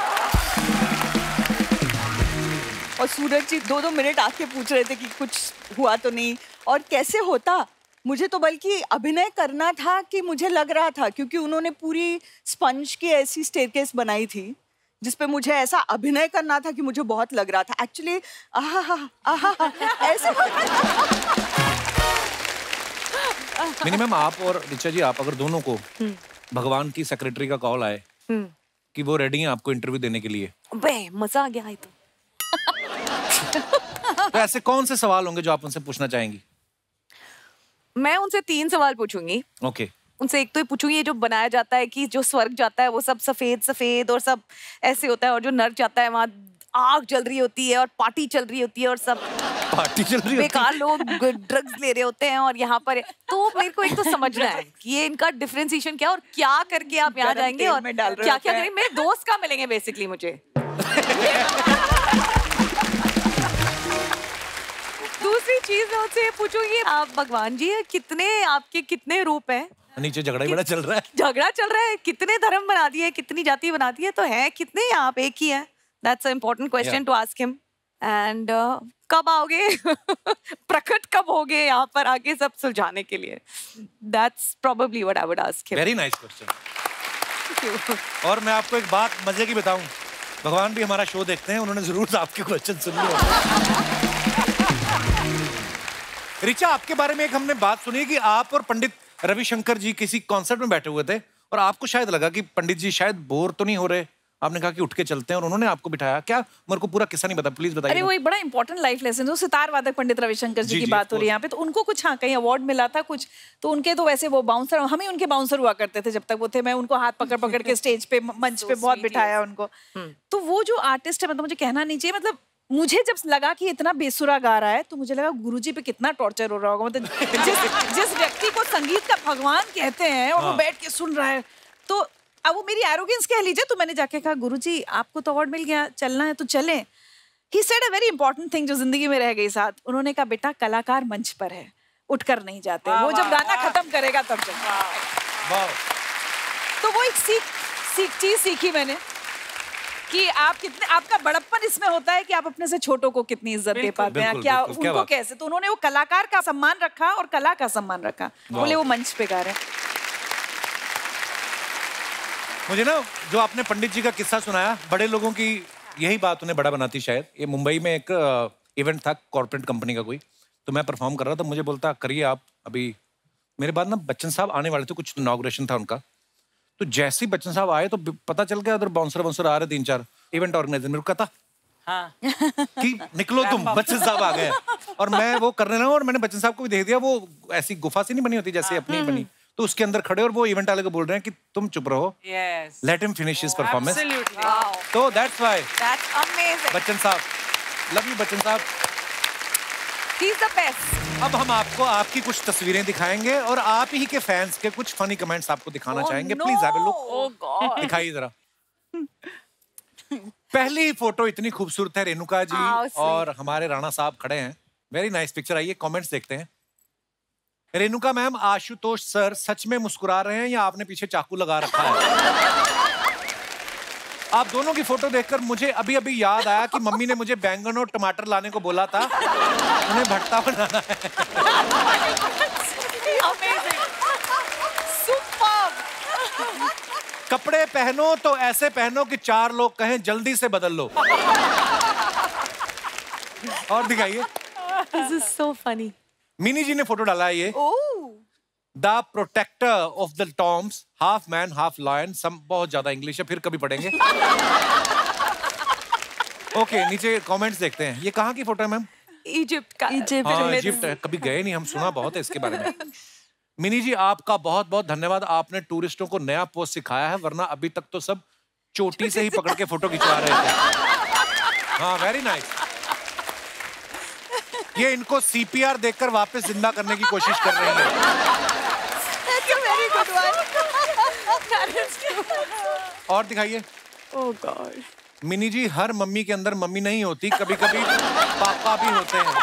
और सूरज जी 2-2 मिनट आके पूछ रहे थे कि कुछ हुआ तो नहीं, और कैसे होता। मुझे तो बल्कि अभिनय करना था कि मुझे लग रहा था, क्योंकि उन्होंने पूरी स्पंज की ऐसी स्टेयरकेस बनाई थी जिसपे मुझे ऐसा अभिनय करना था कि मुझे बहुत लग रहा था एक्चुअली। ऐसे मिनिमम आप और ऋचा जी, आप अगर दोनों को भगवान की सेक्रेटरी का कॉल आए कि वो रेडी हैं आपको इंटरव्यू देने के लिए, मजा आ गया है। तो ऐसे कौन से सवाल होंगे जो आप उनसे पूछना चाहेंगी? मैं उनसे 3 सवाल पूछूंगी। ओके। उनसे एक तो ये पूछूंगी, ये जो बनाया जाता है कि जो स्वर्ग जाता है वो सब सफेद सफेद और सब ऐसे होता है, और जो नर्क जाता है वहाँ आग जल रही होती है और पार्टी चल रही होती है और सब पार्टी चल रही बेकार लोग ड्रग्स ले रहे होते हैं, और यहाँ पर तो मेरे को एक तो समझना है कि ये इनका डिफरेंशिएशन क्या, और क्या करके आप यहाँ जाएंगे और क्या क्या करेंगे। मेरे दोस्त का मिलेंगे बेसिकली मुझे। दूसरी चीज मैं उनसे पूछूंगी, आप भगवान जी आपके कितने रूप हैं? नीचे झगड़ा ही बड़ा चल रहा है। झगड़ा चल रहा है, कितने धर्म बना दिए, कितनी जाति बना दी है, तो है कितने? आप एक ही है। That's a important question to ask him. And कब आओगे? प्रकट कब होगे यहाँ पर आके सब सुलझाने के लिए? That's probably what I would ask him. Very nice question. और मैं आपको एक बात मजे की बताऊं, भगवान भी हमारा शो देखते हैं, उन्होंने जरूर आपके क्वेश्चन सुन लिए। ऋचा, आपके बारे में एक हमने बात सुनी कि आप और पंडित रविशंकर जी किसी कॉन्सर्ट में बैठे हुए थे और आपको शायद लगा कि पंडित जी शायद बोर तो नहीं हो रहे, आपने कहा कि उठ के चलते हैं और उन्होंने आपको बिठाया। क्या, मेरे को पूरा किस्सा नहीं पता, प्लीज बताइए। अरे वो एक बड़ा इंपॉर्टेंट लाइफ लेसन है, सितार वादक पंडित रविशंकर जी की बात हो रही है यहाँ पे। तो उनको कुछ कहीं अवार्ड मिला था कुछ, तो उनके तो वैसे वो बाउंसर, हम ही उनके बाउंसर हुआ करते थे जब तक वो थे। मैं उनको हाथ पकड़ पकड़ के स्टेज पे मंच पे बहुत बिठाया उनको। तो वो जो आर्टिस्ट है, मतलब मुझे कहना नहीं चाहिए, मतलब मुझे जब लगा कि इतना बेसुरा गा रहा है तो मुझे लगा गुरुजी पे कितना टॉर्चर हो रहा होगा। मतलब जिस व्यक्ति को संगीत का भगवान कहते हैं और वो बैठ के सुन रहा है, तो अब वो मेरी एरोगेंस कह लीजिए। तो मैंने जाके कहा, गुरुजी आपको तो अवार्ड मिल गया, चलना है तो चले। He said a very important thing जो जिंदगी में रह गई साथ। उन्होंने कहा, बेटा कलाकार मंच पर है, उठकर नहीं जाते, वो जब गाना खत्म करेगा तब चल। तो वो एक चीज सीखी मैंने कि आप कितने, आपका बड़प्पन इसमें होता है कि आप अपने से छोटों को कितनी इज्जत दे पाते हैं, क्या उनको कैसे। तो उन्होंने वो कलाकार का सम्मान रखा और कला का सम्मान रखा, बोले वो मंच पे गा रहे हैं। मुझे ना जो आपने पंडित जी का किस्सा सुनाया, बड़े लोगों की यही बात उन्हें बड़ा बनाती शायद। ये मुंबई में एक इवेंट था कॉर्पोरेट कंपनी का कोई, तो मैं परफॉर्म कर रहा था, मुझे बोलता करिए आप। अभी मेरे बाद ना बच्चन साहब आने वाले थे, कुछ इनॉग्रेशन था उनका। तो जैसे ही बच्चन साहब आए तो पता चल गया उधर बाउंसर आ रहे 3-4 इवेंट ऑर्गेनाइजर। मेरे को कहा कि निकलो तुम, बच्चन साहब आ गए। और मैं वो करने लगा और मैंने बच्चन साहब को भी देख दिया। वो ऐसी गुफा सी नहीं बनी होती जैसे अपनी बनी, तो उसके अंदर खड़े और वो इवेंट वाले को बोल रहे हैं कि तुम चुप रहो, let him finish his performance. तो दैट्स व्हाई बच्चन साहब, लव यू बच्चन साहब, ही इज द बेस्ट। अब हम आपको आपकी कुछ तस्वीरें दिखाएंगे और आप ही के फैंस के कुछ फनी कमेंट्स आपको दिखाना चाहेंगे। प्लीज हैव अ लुक, दिखाइए जरा। पहली फोटो इतनी खूबसूरत है, रेणुका जी और हमारे राणा साहब खड़े हैं। Very nice picture. आइए कमेंट्स देखते हैं। रेणुका मैम, आशुतोष सर सच में मुस्कुरा रहे हैं या आपने पीछे चाकू लगा रखा है? आप दोनों की फोटो देखकर मुझे अभी अभी याद आया कि मम्मी ने मुझे बैंगन और टमाटर लाने को बोला था, उन्हें भरता बनाना है। कपड़े पहनो तो ऐसे पहनो कि 4 लोग कहें जल्दी से बदल लो। और दिखाइए। This is so funny. Mini ji ने फोटो डाला है ये। The protector of the tombs, half man half lion. बहुत ज्यादा इंग्लिश है, फिर कभी पढ़ेंगे। ओके, नीचे कमेंट्स देखते हैं। ये कहाँ की फोटो है मैम? इजिप्ट का। इजिप्ट है, कभी गए नहीं हम, सुना बहुत है इसके बारे में। मिनी जी आपका बहुत बहुत धन्यवाद, आपने टूरिस्टों को नया पोस्ट सिखाया है, वरना अभी तक तो सब चोटी से ही पकड़ के फोटो खिंचवा रहे थे। हाँ, वेरी नाइस। ये इनको सीपीआर देकर वापस जिंदा करने की कोशिश कर रही है। और दिखाइए। Oh God. मिनी जी, हर मम्मी के अंदर मम्मी नहीं होती, कभी कभी पापा भी होते हैं।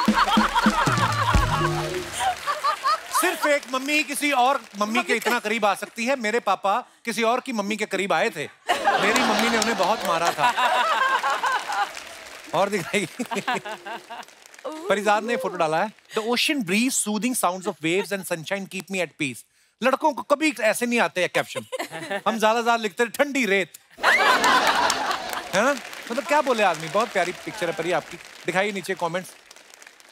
सिर्फ एक मम्मी ही किसी और मम्मी के इतना करीब आ सकती है। मेरे पापा किसी और की मम्मी के करीब आए थे, मेरी मम्मी ने उन्हें बहुत मारा था। और दिखाइए। परिजाद ने फोटो डाला है। The ocean breeze, soothing sounds of waves and sunshine keep me at peace. लड़कों को कभी ऐसे नहीं आते हैं कैप्शन, हम ज्यादा लिखते हैं ठंडी रेत, है ना? मतलब क्या बोले आदमी। बहुत प्यारी पिक्चर है परी आपकी। दिखाइए नीचे कमेंट्स।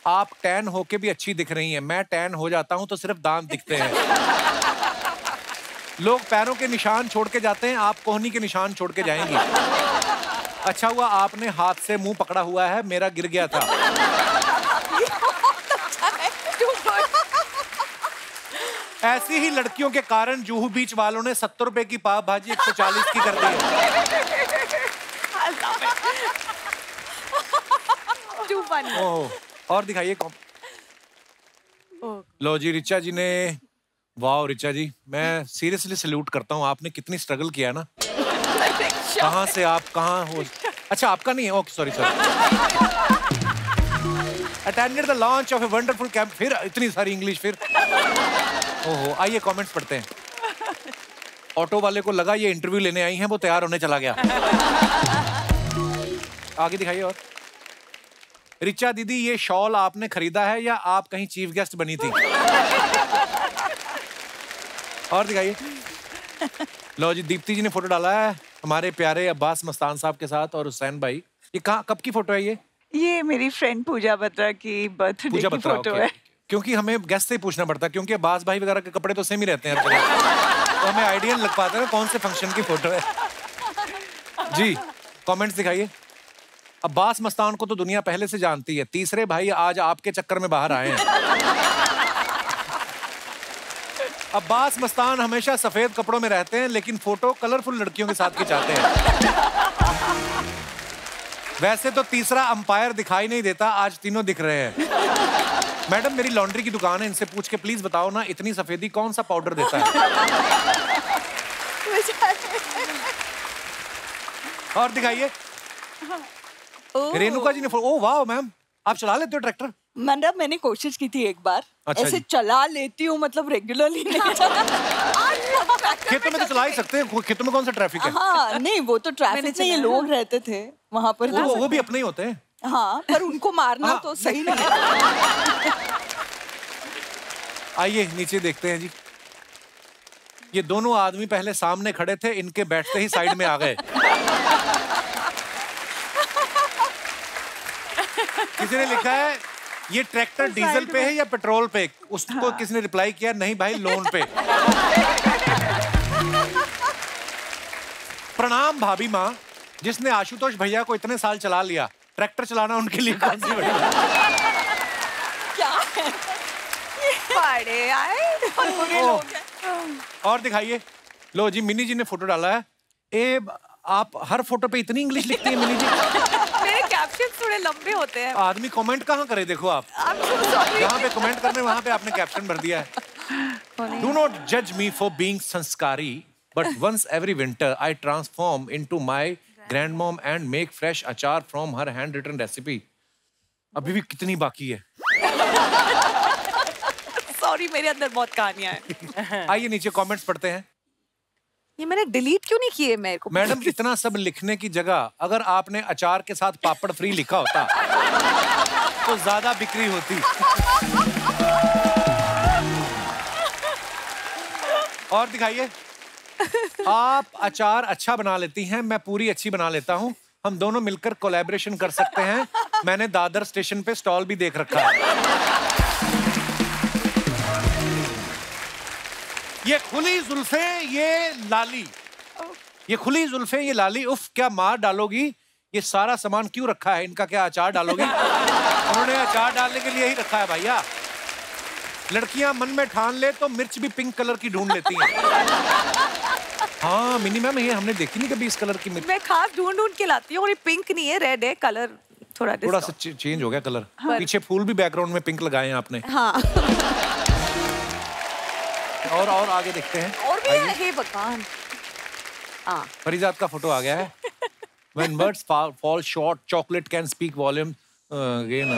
आप टैन होके भी अच्छी दिख रही हैं, मैं टैन हो जाता हूं तो सिर्फ दांत दिखते हैं। लोग पैरों के निशान छोड़ के जाते हैं, आप कोहनी के निशान छोड़ के जाएंगी। अच्छा हुआ आपने हाथ से मुंह पकड़ा हुआ है, मेरा गिर गया था। ऐसी ही लड़कियों के कारण जुहू बीच वालों ने 70 रुपए की पाव भाजी 140 की कर दी है। और दिखाइए। लो जी, रिचा जी ने, वाह रिचा जी, मैं सीरियसली सैल्यूट करता हूँ। आपने कितनी स्ट्रगल किया ना, कहाँ से आप कहाँ हो। अच्छा आपका नहीं है, okay sorry. Attended the launch of a wonderful camp. फिर इतनी सारी इंग्लिश फिर। ओहो, आइए कमेंट्स पढ़ते हैं। ऑटो वाले को लगा ये इंटरव्यू लेने आई हैं, वो तैयार होने चला गया। आगे दिखाइए। और रिचा दीदी, ये शॉल आपने खरीदा है या आप कहीं चीफ गेस्ट बनी थी? और दिखाइए। लो जी, दीप्ति जी ने फोटो डाला है। हमारे प्यारे अब्बास मस्तान साहब के साथ और हुसैन भाई। ये कहाँ कब की फोटो है ये मेरी फ्रेंड पूजा बत्रा की बर्थडे की फोटो है। क्योंकि हमें गेस्ट से ही पूछना पड़ता है, क्योंकि अब्बास भाई वगैरह के कपड़े तो सेम ही रहते हैं हर जगह, तो हमें आइडिया नहीं लग पाता है कौन से फंक्शन की फोटो है। जी कमेंट्स दिखाइए। अब्बास मस्तान को तो दुनिया पहले से जानती है, तीसरे भाई आज आपके चक्कर में बाहर आए हैं। अब्बास मस्तान हमेशा सफेद कपड़ों में रहते हैं, लेकिन फोटो कलरफुल लड़कियों के साथ खिंचाते हैं। वैसे तो तीसरा अंपायर दिखाई नहीं देता, आज तीनों दिख रहे हैं। मैडम मेरी लॉन्ड्री की दुकान है, इनसे पूछ के प्लीज बताओ ना, इतनी सफेदी कौन सा पाउडर देता है? और दिखाइए। रेणुका जी ने ओ वाह मैम, आप चला लेते हो ट्रैक्टर? मतलब मैंने कोशिश की थी एक बार। अच्छा ऐसे जी। चला लेती हूँ, मतलब रेगुलरली नहीं चला। खेतों में तो चला ही सकते हैं, खेतों में कौन सा ट्रैफिक है? हाँ नहीं, वो तो ट्रैफिक में ये लोग रहते थे वहाँ पर। वो भी अपने ही होते हैं। हाँ पर उनको मारना तो सही नहीं है। आइए नीचे देखते हैं जी। ये दोनों आदमी पहले सामने खड़े थे, इनके बैठते ही साइड में आ गए। किसी ने लिखा है ये ट्रैक्टर डीजल पे है या पेट्रोल पे? उसको किसी ने रिप्लाई किया नहीं भाई, लोन पे। प्रणाम भाभी माँ, जिसने आशुतोष भैया को इतने साल चला लिया, ट्रैक्टर चलाना उनके लिए कौन सी बड़ी बात? क्या है? बड़े आए और बुरे लोग हैं। और दिखाइए। लो जी, मिनी जी ने फोटो डाला है। ए आप हर फोटो पे इतनी इंग्लिश लिखती है मिनी जी? मेरे कैप्शन थोड़े लंबे होते हैं। आदमी कमेंट कहाँ करे, देखो आप जहाँ पे कमेंट करने वहाँ पे आपने कैप्शन भर दिया है। Do not judge me for being संस्कारी, but once every winter I transform into my grandmom and make fresh अचार from her handwritten recipe। अभी भी कितनी बाकी है? सॉरी, मेरे अंदर बहुत कहानियां हैं। आइए नीचे कमेंट्स पढ़ते हैं। ये मैंने डिलीट क्यों नहीं किए मेरे को? मैडम इतना सब लिखने की जगह अगर आपने अचार के साथ पापड़ फ्री लिखा होता तो ज्यादा बिक्री होती। और दिखाइए। आप अचार अच्छा बना लेती हैं, मैं पूरी अच्छी बना लेता हूं, हम दोनों मिलकर कोलैबोरेशन कर सकते हैं। मैंने दादर स्टेशन पे स्टॉल भी देख रखा है। ये खुली जुल्फे ये लाली, ये खुली जुल्फे ये लाली, उफ क्या मार डालोगी, ये सारा सामान क्यों रखा है, इनका क्या अचार डालोगी? उन्होंने अचार डालने के लिए ही रखा है भैया। लड़कियां मन में ठान ले तो मिर्च भी पिंक कलर की ढूंढ लेती हैं। हाँ मिनी मैम, ये हमने देखी नहीं कभी इस कलर की मिर्च। मैं खास ढूंढ के लाती हूँ, और ये पिंक नहीं है, रेड है, कलर थोड़ा सा चेंज हो गया कलर। पीछे फूल भी बैकग्राउंड में पिंक लगाए हैं आपने। हाँ। और आगे देखते हैं। और भी है, हे भगवान। फरीजाद का फोटो आ गया है। When words fall short, chocolate can speak volume. Again,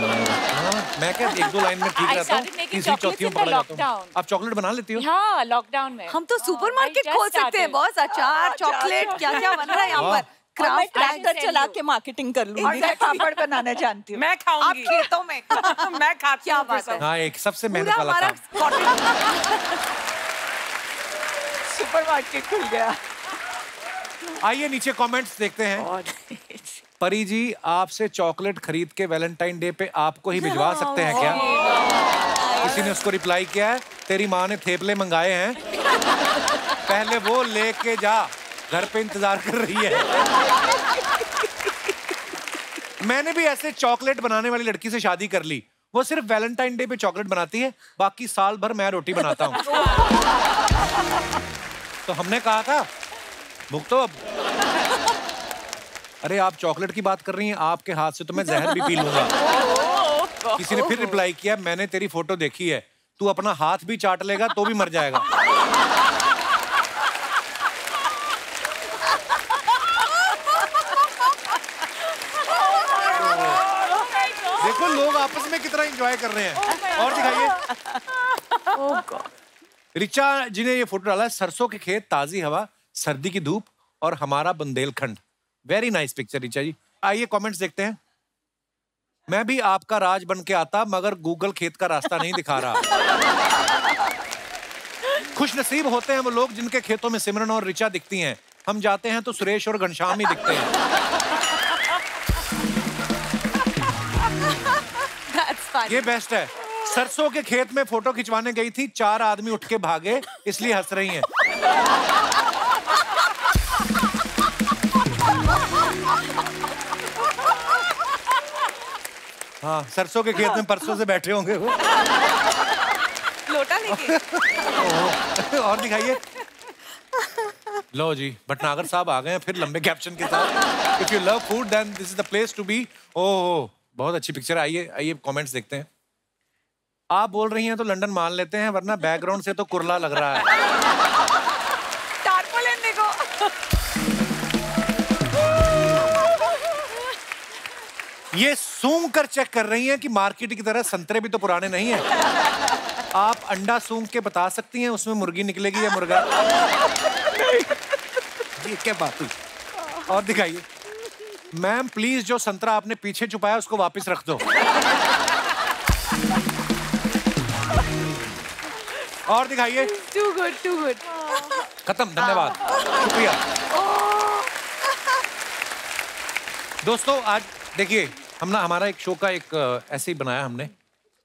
मैं क्या एक दो लाइन में ठीक रहता हूँ, तीसरी चौथी में पकड़ जाता हूँ। आप चॉकलेट बना लेती हो? हाँ, लॉकडाउन में। हम तो सुपरमार्केट खोल सकते हैं बॉस, अचार, चॉकलेट, क्या क्या बन रहा है यहाँ पर। मैं ट्रैक्टर चला के मार्केटिंग कर लूंगी। मैं पापड़ बनाना जानती हूँ। मैं खाऊंगी। आप खेतों में। मैं खाती हूँ। बात है। हाँ, एक सबसे मेहनत वाला काम। सुपरमार्केट खुल गया। आइए नीचे कमेंट्स देखते हैं। परी जी, आपसे चॉकलेट खरीद के वैलेंटाइन डे पे आपको ही भिजवा सकते हैं क्या? किसी ने उसको रिप्लाई किया है, तेरी माँ ने थेपले मंगाए हैं, पहले वो लेके जा, घर पे इंतजार कर रही है। मैंने भी ऐसे चॉकलेट बनाने वाली लड़की से शादी कर ली, वो सिर्फ वैलेंटाइन डे पे चॉकलेट बनाती है, बाकी साल भर मैं रोटी बनाता हूँ। तो हमने कहा था भुगतो अब। अरे आप चॉकलेट की बात कर रही हैं, आपके हाथ से तो मैं जहर भी पी लूंगा। किसी ने फिर रिप्लाई किया, मैंने तेरी फोटो देखी है, तू अपना हाथ भी चाट लेगा तो भी मर जाएगा। देखो लोग आपस में कितना एंजॉय कर रहे हैं। और दिखाइए। रिचा जी ने ये फोटो डाला है, सरसों के खेत, ताजी हवा, सर्दी की धूप और हमारा Bundelkhand. Very nice picture Richa ji. आइए कमेंट्स देखते हैं। मैं भी आपका राज बन के आता, मगर गूगल खेत का रास्ता नहीं दिखा रहा। खुश नसीब होते हैं वो लोग जिनके खेतों में सिमरन और रिचा दिखती हैं। हम जाते हैं तो सुरेश और घनश्याम ही दिखते हैं। ये बेस्ट है। सरसों के खेत में फोटो खिंचवाने गई थी, 4 आदमी उठ के भागे, इसलिए हंस रही हैं। हाँ, सरसों के खेत में परसों से बैठे होंगे वो। लोटा लेके। और दिखाइए। लो जी, भटनागर साहब आ गए हैं फिर लंबे कैप्शन के साथ। If you love food then this is the place to be. Oh, बहुत अच्छी पिक्चर। आइए कमेंट्स देखते हैं। आप बोल रही हैं तो लंदन मान लेते हैं, वरना बैकग्राउंड से तो कुरला लग रहा है। टारपोलिन देखो। ये सूंघ कर चेक कर रही हैं कि मार्केट की तरह संतरे भी तो पुराने नहीं हैं। आप अंडा सूंघ के बता सकती हैं उसमें मुर्गी निकलेगी या मुर्गा? ये क्या बात हुई? और दिखाइए। मैम प्लीज जो संतरा आपने पीछे छुपाया उसको वापस रख दो। और दिखाइए। Too good, too good. खत्म, धन्यवाद, शुक्रिया। दोस्तों आज देखिए, हमारा एक शो का एक ऐसे ही बनाया हमने,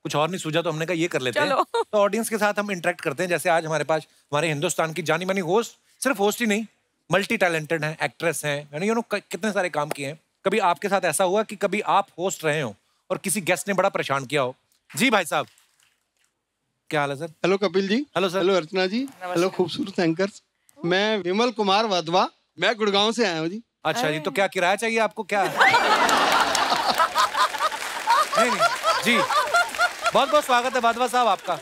कुछ और नहीं सूझा तो हमने कहा ये कर लेते हैं। तो ऑडियंस के साथ हम इंटरेक्ट करते हैं। जैसे आज हमारे पास हमारे हिंदुस्तान की जानी मानी होस्ट, सिर्फ होस्ट ही नहीं, मल्टी टैलेंटेड हैं, एक्ट्रेस हैं, यानी यू नो कितने सारे काम किए हैं। कभी आपके साथ ऐसा हुआ कि कभी आप होस्ट रहे हो और किसी गेस्ट ने बड़ा परेशान किया हो? जी भाई साहब, क्या हाल है sir? Hello Kapil ji. Hello sir. Hello Archana ji. Hello खूबसूरत एंकर्स। मैं विमल कुमार वाधवा, मैं गुड़गांव से आया हूँ जी। अच्छा जी, तो क्या किराया चाहिए आपको? क्या नहीं जी, बहुत बहुत स्वागत है वाधवा साहब आपका।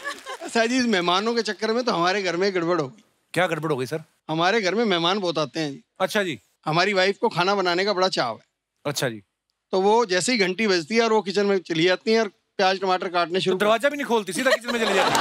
अच्छा जी, इस मेहमानों के चक्कर में तो हमारे घर में गड़बड़ हो गई। क्या गड़बड़ हो गई सर? हमारे घर में मेहमान बहुत आते हैं जी। अच्छा जी। हमारी वाइफ को खाना बनाने का बड़ा चाव है। अच्छा जी। तो वो जैसे ही घंटी बजती है और वो किचन में चली जाती है और प्याज टमाटर काटने शुरू। तो दरवाजा भी नहीं खोलती, सीधा किचन में चली जाती है।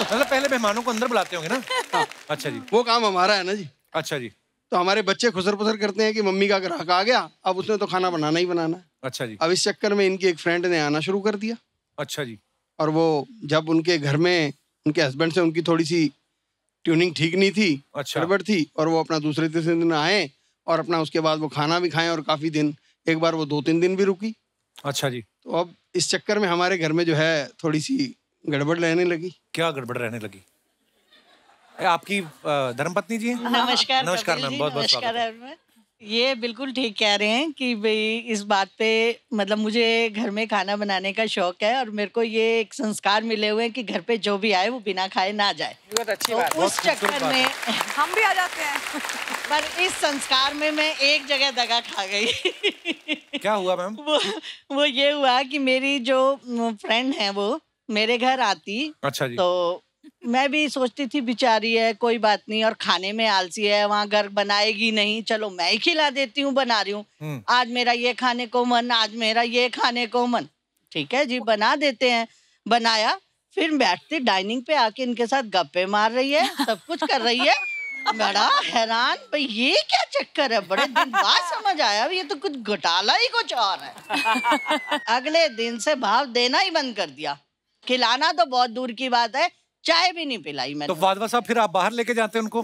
मतलब पहले मेहमानों को अंदर बुलाते होंगे ना? हाँ। अच्छा जी। वो काम हमारा है ना जी। अच्छा जी। तो हमारे बच्चे खुसर पुसर करते हैं कि मम्मी का ग्राहक आ गया, अब उसने तो खाना बनाना ही बनाना है। अच्छा जी। अब इस चक्कर में इनकी एक फ्रेंड ने आना शुरू कर दिया। अच्छा जी। और वो जब उनके घर में उनके हस्बैंड से उनकी थोड़ी सी ट्यूनिंग ठीक नहीं थी, अच्छा, गड़बड़ थी, और वो अपना दूसरे तीसरे दिन आए और अपना उसके बाद वो खाना भी खाएं और काफी दिन, एक बार वो 2-3 दिन भी रुकी। अच्छा जी। तो अब इस चक्कर में हमारे घर में जो है थोड़ी सी गड़बड़ रहने लगी। क्या गड़बड़ रहने लगी? आपकी धर्मपत्नी जी हैं? नमस्कार। नमस्कार मैम, बहुत बहुत स्वागत है। ये बिल्कुल ठीक कह रहे हैं कि भाई इस बात पे, मतलब मुझे घर में खाना बनाने का शौक है और मेरे को ये एक संस्कार मिले हुए हैं कि घर पे जो भी आए वो बिना खाए ना जाए। बहुत अच्छी बात। तो उस चक्कर में हम भी आ जाते हैं। पर इस संस्कार में मैं एक जगह दगा खा गई। क्या हुआ मैम? वो ये हुआ कि मेरी जो फ्रेंड है वो मेरे घर आती। अच्छा जी। तो मैं भी सोचती थी बेचारी है, कोई बात नहीं, और खाने में आलसी है, वहाँ घर बनाएगी नहीं, चलो मैं ही खिला देती हूँ, बना रही हूँ। आज मेरा ये खाने को मन, आज मेरा ये खाने को मन, ठीक है जी बना देते हैं। बनाया, फिर बैठती डाइनिंग पे आके इनके साथ गप्पे मार रही है, सब कुछ कर रही है। बड़ा हैरान, भाई ये क्या चक्कर है? बड़े दिन बाद समझ आया ये तो कुछ घोटाला ही कुछ और है। अगले दिन से भाव देना ही बंद कर दिया। खिलाना तो बहुत दूर की बात है, चाय भी नहीं पिलाई मैंने। तो वाधवा साहब फिर आप बाहर लेके जाते हैं उनको?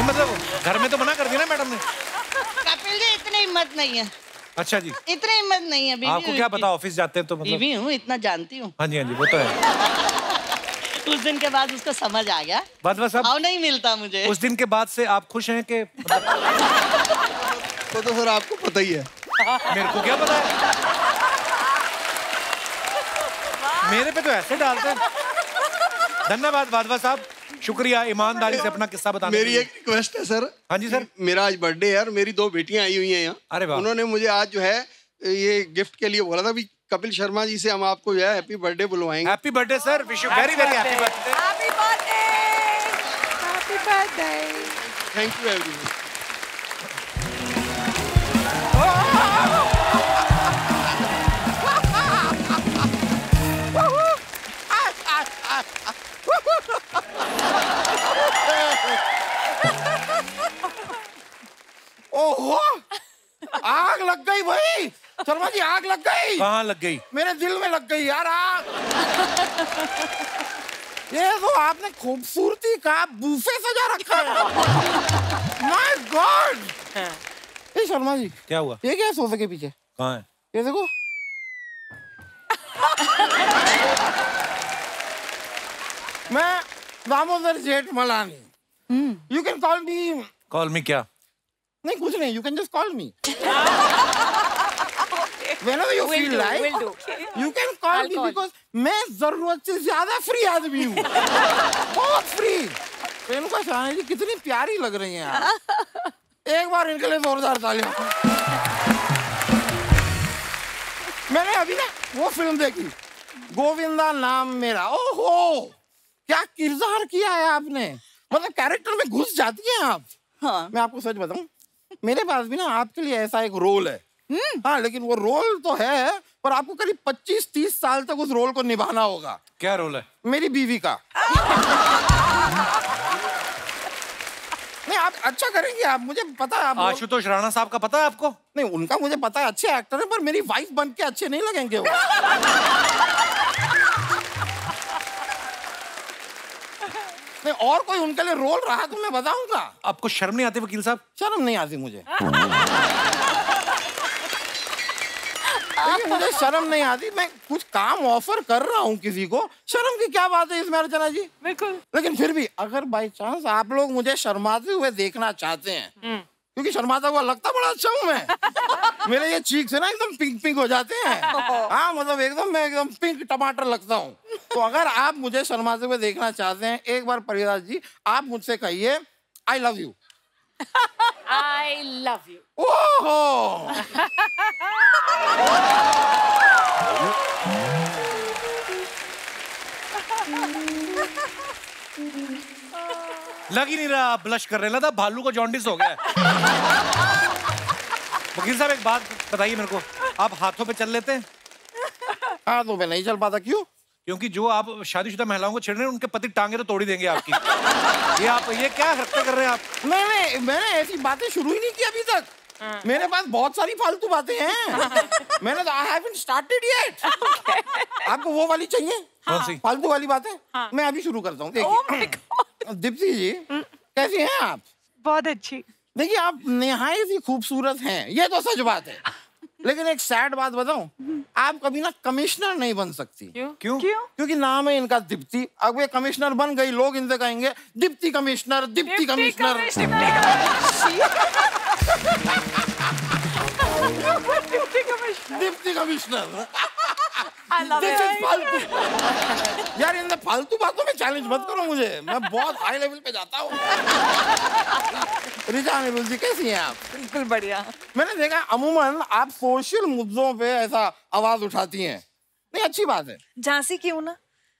मतलब घर में तो मना कर दिया ना मैडम ने? कपिल जी इतनी हिम्मत नहीं है। अच्छा जी। इतनी हिम्मत नहीं है। आपको क्या पता, ऑफिस जाते हैं तो मतलब? बीवी हूँ, इतना जानती हूँ। हाँ जी हाँ जी, वो तो है। उस दिन के बाद उसको समझ आ गया। वाधवा साहब, भाव नहीं मिलता मुझे। उस दिन के बाद से आप खुश हैं कि? तो सर आपको पता ही है। मेरे को क्या पता है? मेरे पे तो ऐसे डालते हैं। धन्यवाद वाधवा साहब, शुक्रिया ईमानदारी से अपना किस्सा बताने। मेरी एक रिक्वेस्ट है सर। हाँ जी सर। मेरा आज बर्थडे है और मेरी 2 बेटियां आई हुई हैं यहाँ। अरे वाह। उन्होंने मुझे आज जो है ये गिफ्ट के लिए बोला था भी कपिल शर्मा जी से हम आपको जो है हैप्पी बर्थडे बुलवाएंगे। Happy birthday sir, wish you very very happy birthday. Happy birthday, happy birthday. Thank you everyone. ओहो, आग लग गई भाई। शर्मा जी आग लग गई। कहाँ लग गई? मेरे दिल में लग गई यार आग। ये तो आपने खूबसूरती का बूफे सजा रखा है। My God. ये शर्मा जी क्या हुआ? ये क्या है सोफे के पीछे? कहाँ है? ये देखो। मैं Damodar Jethmalani. You can call me. Call मी क्या? नहीं कुछ नहीं, you can just call me. Whenever you feel like, you can call me because मैं जरूरत से ज्यादा फ्री आदमी हूँ। बहुत फ्री। रेणुका शहानी जी कितनी प्यारी लग रही हैं आप। एक बार इनके लिए जोरदार तालियां। मैंने अभी ना वो फिल्म देखी, गोविंदा नाम मेरा। ओहो क्या किरदार किया है आपने, मतलब कैरेक्टर में घुस जाती हैं आप। हाँ। मैं आपको सच बताऊं, मेरे पास भी ना आपके लिए ऐसा एक रोल है। हाँ, लेकिन वो रोल तो है, पर आपको करीब 25-30 साल तक उस रोल को निभाना होगा। क्या रोल है? मेरी बीवी का। नहीं आप अच्छा करेंगे, आप मुझे पता है। आप आशुतोष राणा साहब का पता है आपको? नहीं उनका मुझे पता है, अच्छे एक्टर है, पर मेरी वाइफ बन के अच्छे नहीं लगेंगे वो। नहीं और कोई उनके लिए रोल रहा तो मैं बताऊंगा। आपको शर्म नहीं आती वकील साहब? शर्म नहीं आती मुझे। मुझे शर्म नहीं आती, मैं कुछ काम ऑफर कर रहा हूँ किसी को, शर्म की क्या बात है इसमें अर्चना जी? बिल्कुल। लेकिन फिर भी अगर बाई चांस आप लोग मुझे शर्माते हुए देखना चाहते हैं, क्योंकि शर्माता हुआ लगता बड़ा अच्छा हूँ मैं। मेरे ये चीक से ना एकदम पिंक पिंक हो जाते हैं। हाँ मतलब एकदम मैं एकदम पिंक टमाटर लगता हूँ। तो अगर आप मुझे शर्माते हुए देखना चाहते हैं, एक बार परिदास जी आप मुझसे कहिए I love you. I love you. ओहो। लग ही नहीं रहा ब्लश कर रहे, लगा भालू को जॉन्डिस हो गया। वकील साहब एक बात बताइए मेरे को, आप हाथों पे चल लेते हैं? हाथों पे नहीं चल पाता। क्यों? क्योंकि जो आप शादीशुदा महिलाओं को छेड़ रहे हैं उनके पति टांगे तो तोड़ ही देंगे आपकी। ये क्या हरकतें कर रहे हैं आप? मैंने ऐसी बातें शुरू ही नहीं की अभी तक। मेरे पास बहुत सारी फालतू बातें हैं। मैंने तो I haven't started yet. आपको वो वाली चाहिए? कौन सी? फालतू वाली बातें? मैं अभी शुरू करता हूँ। देखिए दीप्ति जी कैसी हैं आप? बहुत अच्छी। देखिए आप निहायत ही खूबसूरत हैं, ये तो सच बात है। लेकिन एक सैड बात बताऊं, आप कभी ना कमिश्नर नहीं बन सकती। क्यों? क्योंकि नाम है इनका दीप्ति। अब ये कमिश्नर बन गई, लोग इनसे कहेंगे Deepti commissioner, Deepti commissioner. Deepti commissioner. यार इन फालतू बातों में चैलेंज मत करो मुझे, मैं बहुत हाई लेवल पे जाता हूँ। रिचा अनिरुल जी कैसी हैं आप? बिल्कुल बढ़िया। मैंने देखा अमूमन आप सोशल मुद्दों पे ऐसा आवाज उठाती हैं, नहीं अच्छी बात है। झांसी क्यों ना?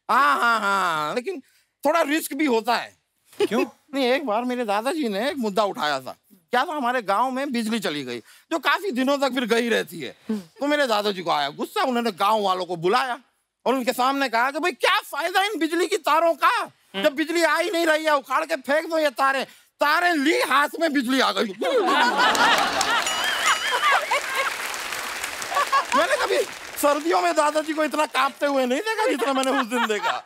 हाँ, लेकिन थोड़ा रिस्क भी होता है। क्यों? नहीं एक बार मेरे दादाजी ने एक मुद्दा उठाया था। क्या था, हमारे गांव में बिजली चली गई जो काफी दिनों तक फिर गई रहती है। तो मेरे दादाजी को आया गुस्सा, उन्होंने गांव वालों को बुलाया और उनके सामने कहा कि भाई क्या फायदा इन बिजली की तारों का, जब बिजली आ ही नहीं रही है, उखाड़ के फेंक दो ये तारें। तारें ली, हाथ में बिजली आ गई। मैंने कभी सर्दियों में दादाजी को इतना कांपते हुए नहीं देखा जितना मैंने उस दिन देखा।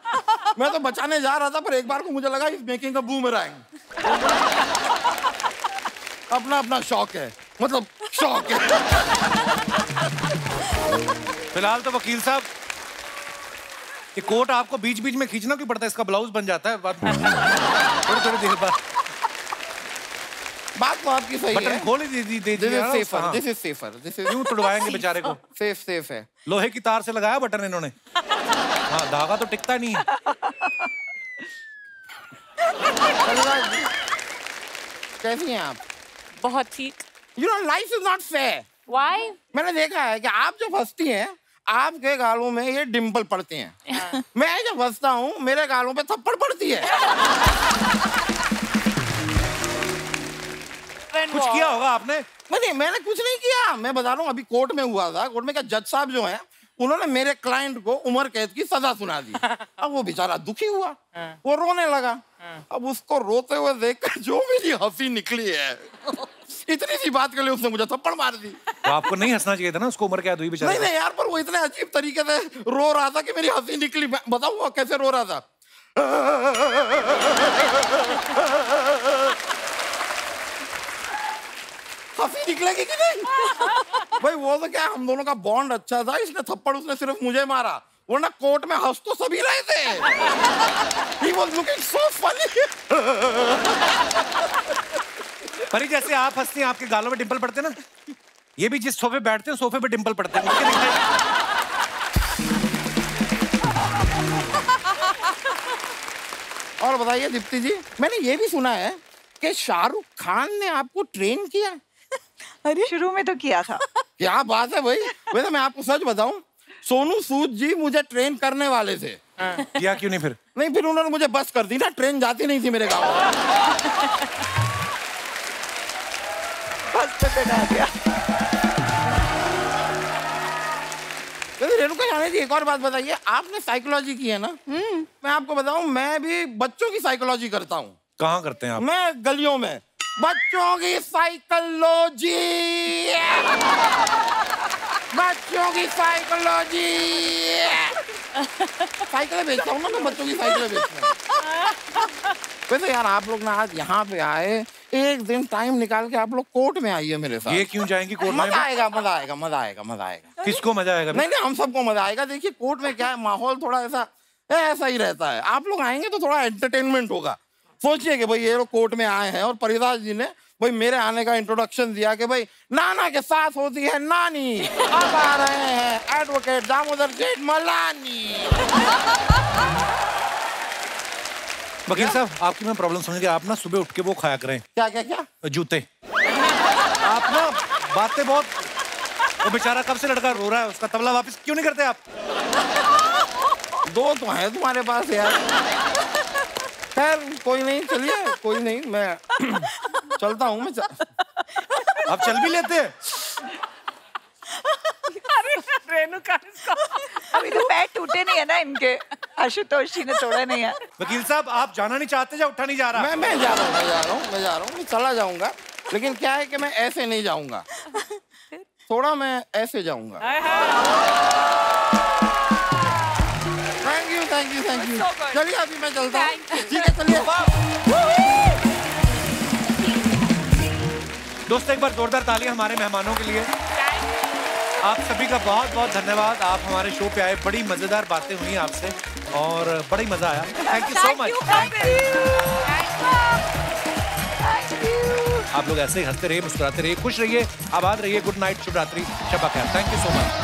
मैं तो बचाने जा रहा था, पर एक बार को मुझे लगा इस मेकिंग का बूमरैंग। अपना अपना शौक है, मतलब शौक है। फिलहाल तो वकील साहब ये कोट आपको बीच बीच में खींचना क्यों पड़ता है? इसका ब्लाउज बन जाता है बाद में थोड़ी देर बाद। बात तो आपकी सही है। बटन खोल ही दीजिए। This is safer. यूं तुड़वाएंगे बेचारे को। सेफ है। लोहे की तार से लगाया बटन इन्होंने। हाँ, धागा तो टिकता नहीं है। कैसी हैं आप? बहुत ठीक। You know, life is not fair. Why? मैंने देखा है कि आप जब हंसती हैं, आपके गालों में ये डिम्पल पड़ते हैं। मैं जब हंसता हूँ, मेरे गालों पे थप्पड़ पड़ती है। कुछ किया होगा आपने? नहीं, मैंने कुछ नहीं किया। मैं बता रहा हूँ, अभी कोर्ट में हुआ था। कोर्ट में क्या जज साहब जो हैं, उन्होंने मेरे क्लाइंट को उम्र कैद की सजा सुना दी। अब वो बेचारा दुखी हुआ, वो रोने लगा। अब उसको रोते हुए देखकर जो मेरी हंसी निकली है, इतनी सी बात के लिए उसने मुझे थप्पड़ मार दी। तो आपको नहीं हंसना चाहिए था ना, उसको उम्र कैद हुई बेचारा। नहीं यार, पर वो इतने अजीब तरीके से रो रहा था कि मेरी हंसी निकली। बताऊँ कैसे रो रहा था? हंसी निकलेगी कि नहीं? भाई वो तो क्या, हम दोनों का बॉन्ड अच्छा था, इसने थप्पड़ उसने सिर्फ मुझे मारा, वरना कोर्ट में हंस तो सभी रहे थे। He was looking so funny. परी जैसे आप हंसती हैं, आपके गालों में डिंपल पड़ते हैं ना, ये भी जिस सोफे बैठते हैं सोफे पे डिंपल पड़ते हैं। और बताइए दीप्ति जी, मैंने ये भी सुना है कि शाहरुख खान ने आपको ट्रेन किया। अरे शुरू में तो किया था। क्या बात है भाई। वैसे मैं आपको सच बताऊं, सोनू सूद जी मुझे ट्रेन करने वाले थे। किया क्यों नहीं फिर? नहीं, फिर उन्होंने मुझे बस कर दी ना, ट्रेन जाती नहीं थी मेरे गाँव। बस पे बैठा दिया। रेणुका जाने जी, एक और बात बताइए, आपने साइकोलॉजी की है ना? मैं आपको बताऊं, मैं भी बच्चों की साइकोलॉजी करता हूँ। कहाँ करते हैं आप? मैं गलियों में बच्चों की साइकोलॉजी, बच्चों की साइकोलॉजी। साइकिलें बेचता हूँ ना मैं, बच्चों की साइकिलें बेचता हूँ। वैसे यार आप लोग ना आज यहाँ पे आए, एक दिन टाइम निकाल के आप लोग कोर्ट में आइए मेरे साथ। ये क्यों जाएंगी कोर्ट में? मजा आएगा, मजा आएगा, मजा आएगा, मजा आएगा। किसको मजा आएगा? नहीं, हम सबको मजा आएगा। देखिए कोर्ट में क्या है, माहौल थोड़ा ऐसा ही रहता है। आप लोग आएंगे तो थोड़ा एंटरटेनमेंट होगा। सोचिए कि भाई ये लोग कोर्ट में आए हैं और परिदास जी ने भाई मेरे आने का इंट्रोडक्शन दिया कि भाई नाना के साथ होती है नानी, अब आ रहे हैं एडवोकेट दामोदर जेठ मलानी। वकील साहब, आपकी मैं प्रॉब्लम समझ गया। आप ना सुबह उठ के वो खाया करें। क्या क्या क्या? जूते। आप ना बातें बहुत, वो बेचारा कब से लड़का रो रहा है, उसका तबला वापस क्यों नहीं करते आप? दो तो है तुम्हारे पास यार। खैर कोई नहीं, चलिए कोई नहीं, मैं चलता हूँ। आप चल भी लेते हैं? रेणुका अभी तो पैर टूटे नहीं है ना इनके, आशुतोष जी ने तोड़ा नहीं है। वकील साहब, आप जाना नहीं चाहते या उठा नहीं जा रहा? मैं जा रहा हूँ, मैं चला जाऊंगा, लेकिन क्या है कि मैं ऐसे नहीं जाऊंगा, थोड़ा मैं ऐसे जाऊंगा। Thank you. चलिए अभी मैं चलता हूँ। ठीक है, चलिए। दोस्तों, एक बार जोरदार तालियां हमारे मेहमानों के लिए। आप सभी का बहुत बहुत धन्यवाद। आप हमारे शो पे आए, बड़ी मजेदार बातें हुई आपसे और बड़ा ही मजा आया। Thank you so much. आप लोग ऐसे ही हंसते रहिए, मुस्कुराते रहिए, खुश रहिए, आबाद रहिए। गुड नाइट, शुभ रात्रि, शब बखैर। Thank you so much.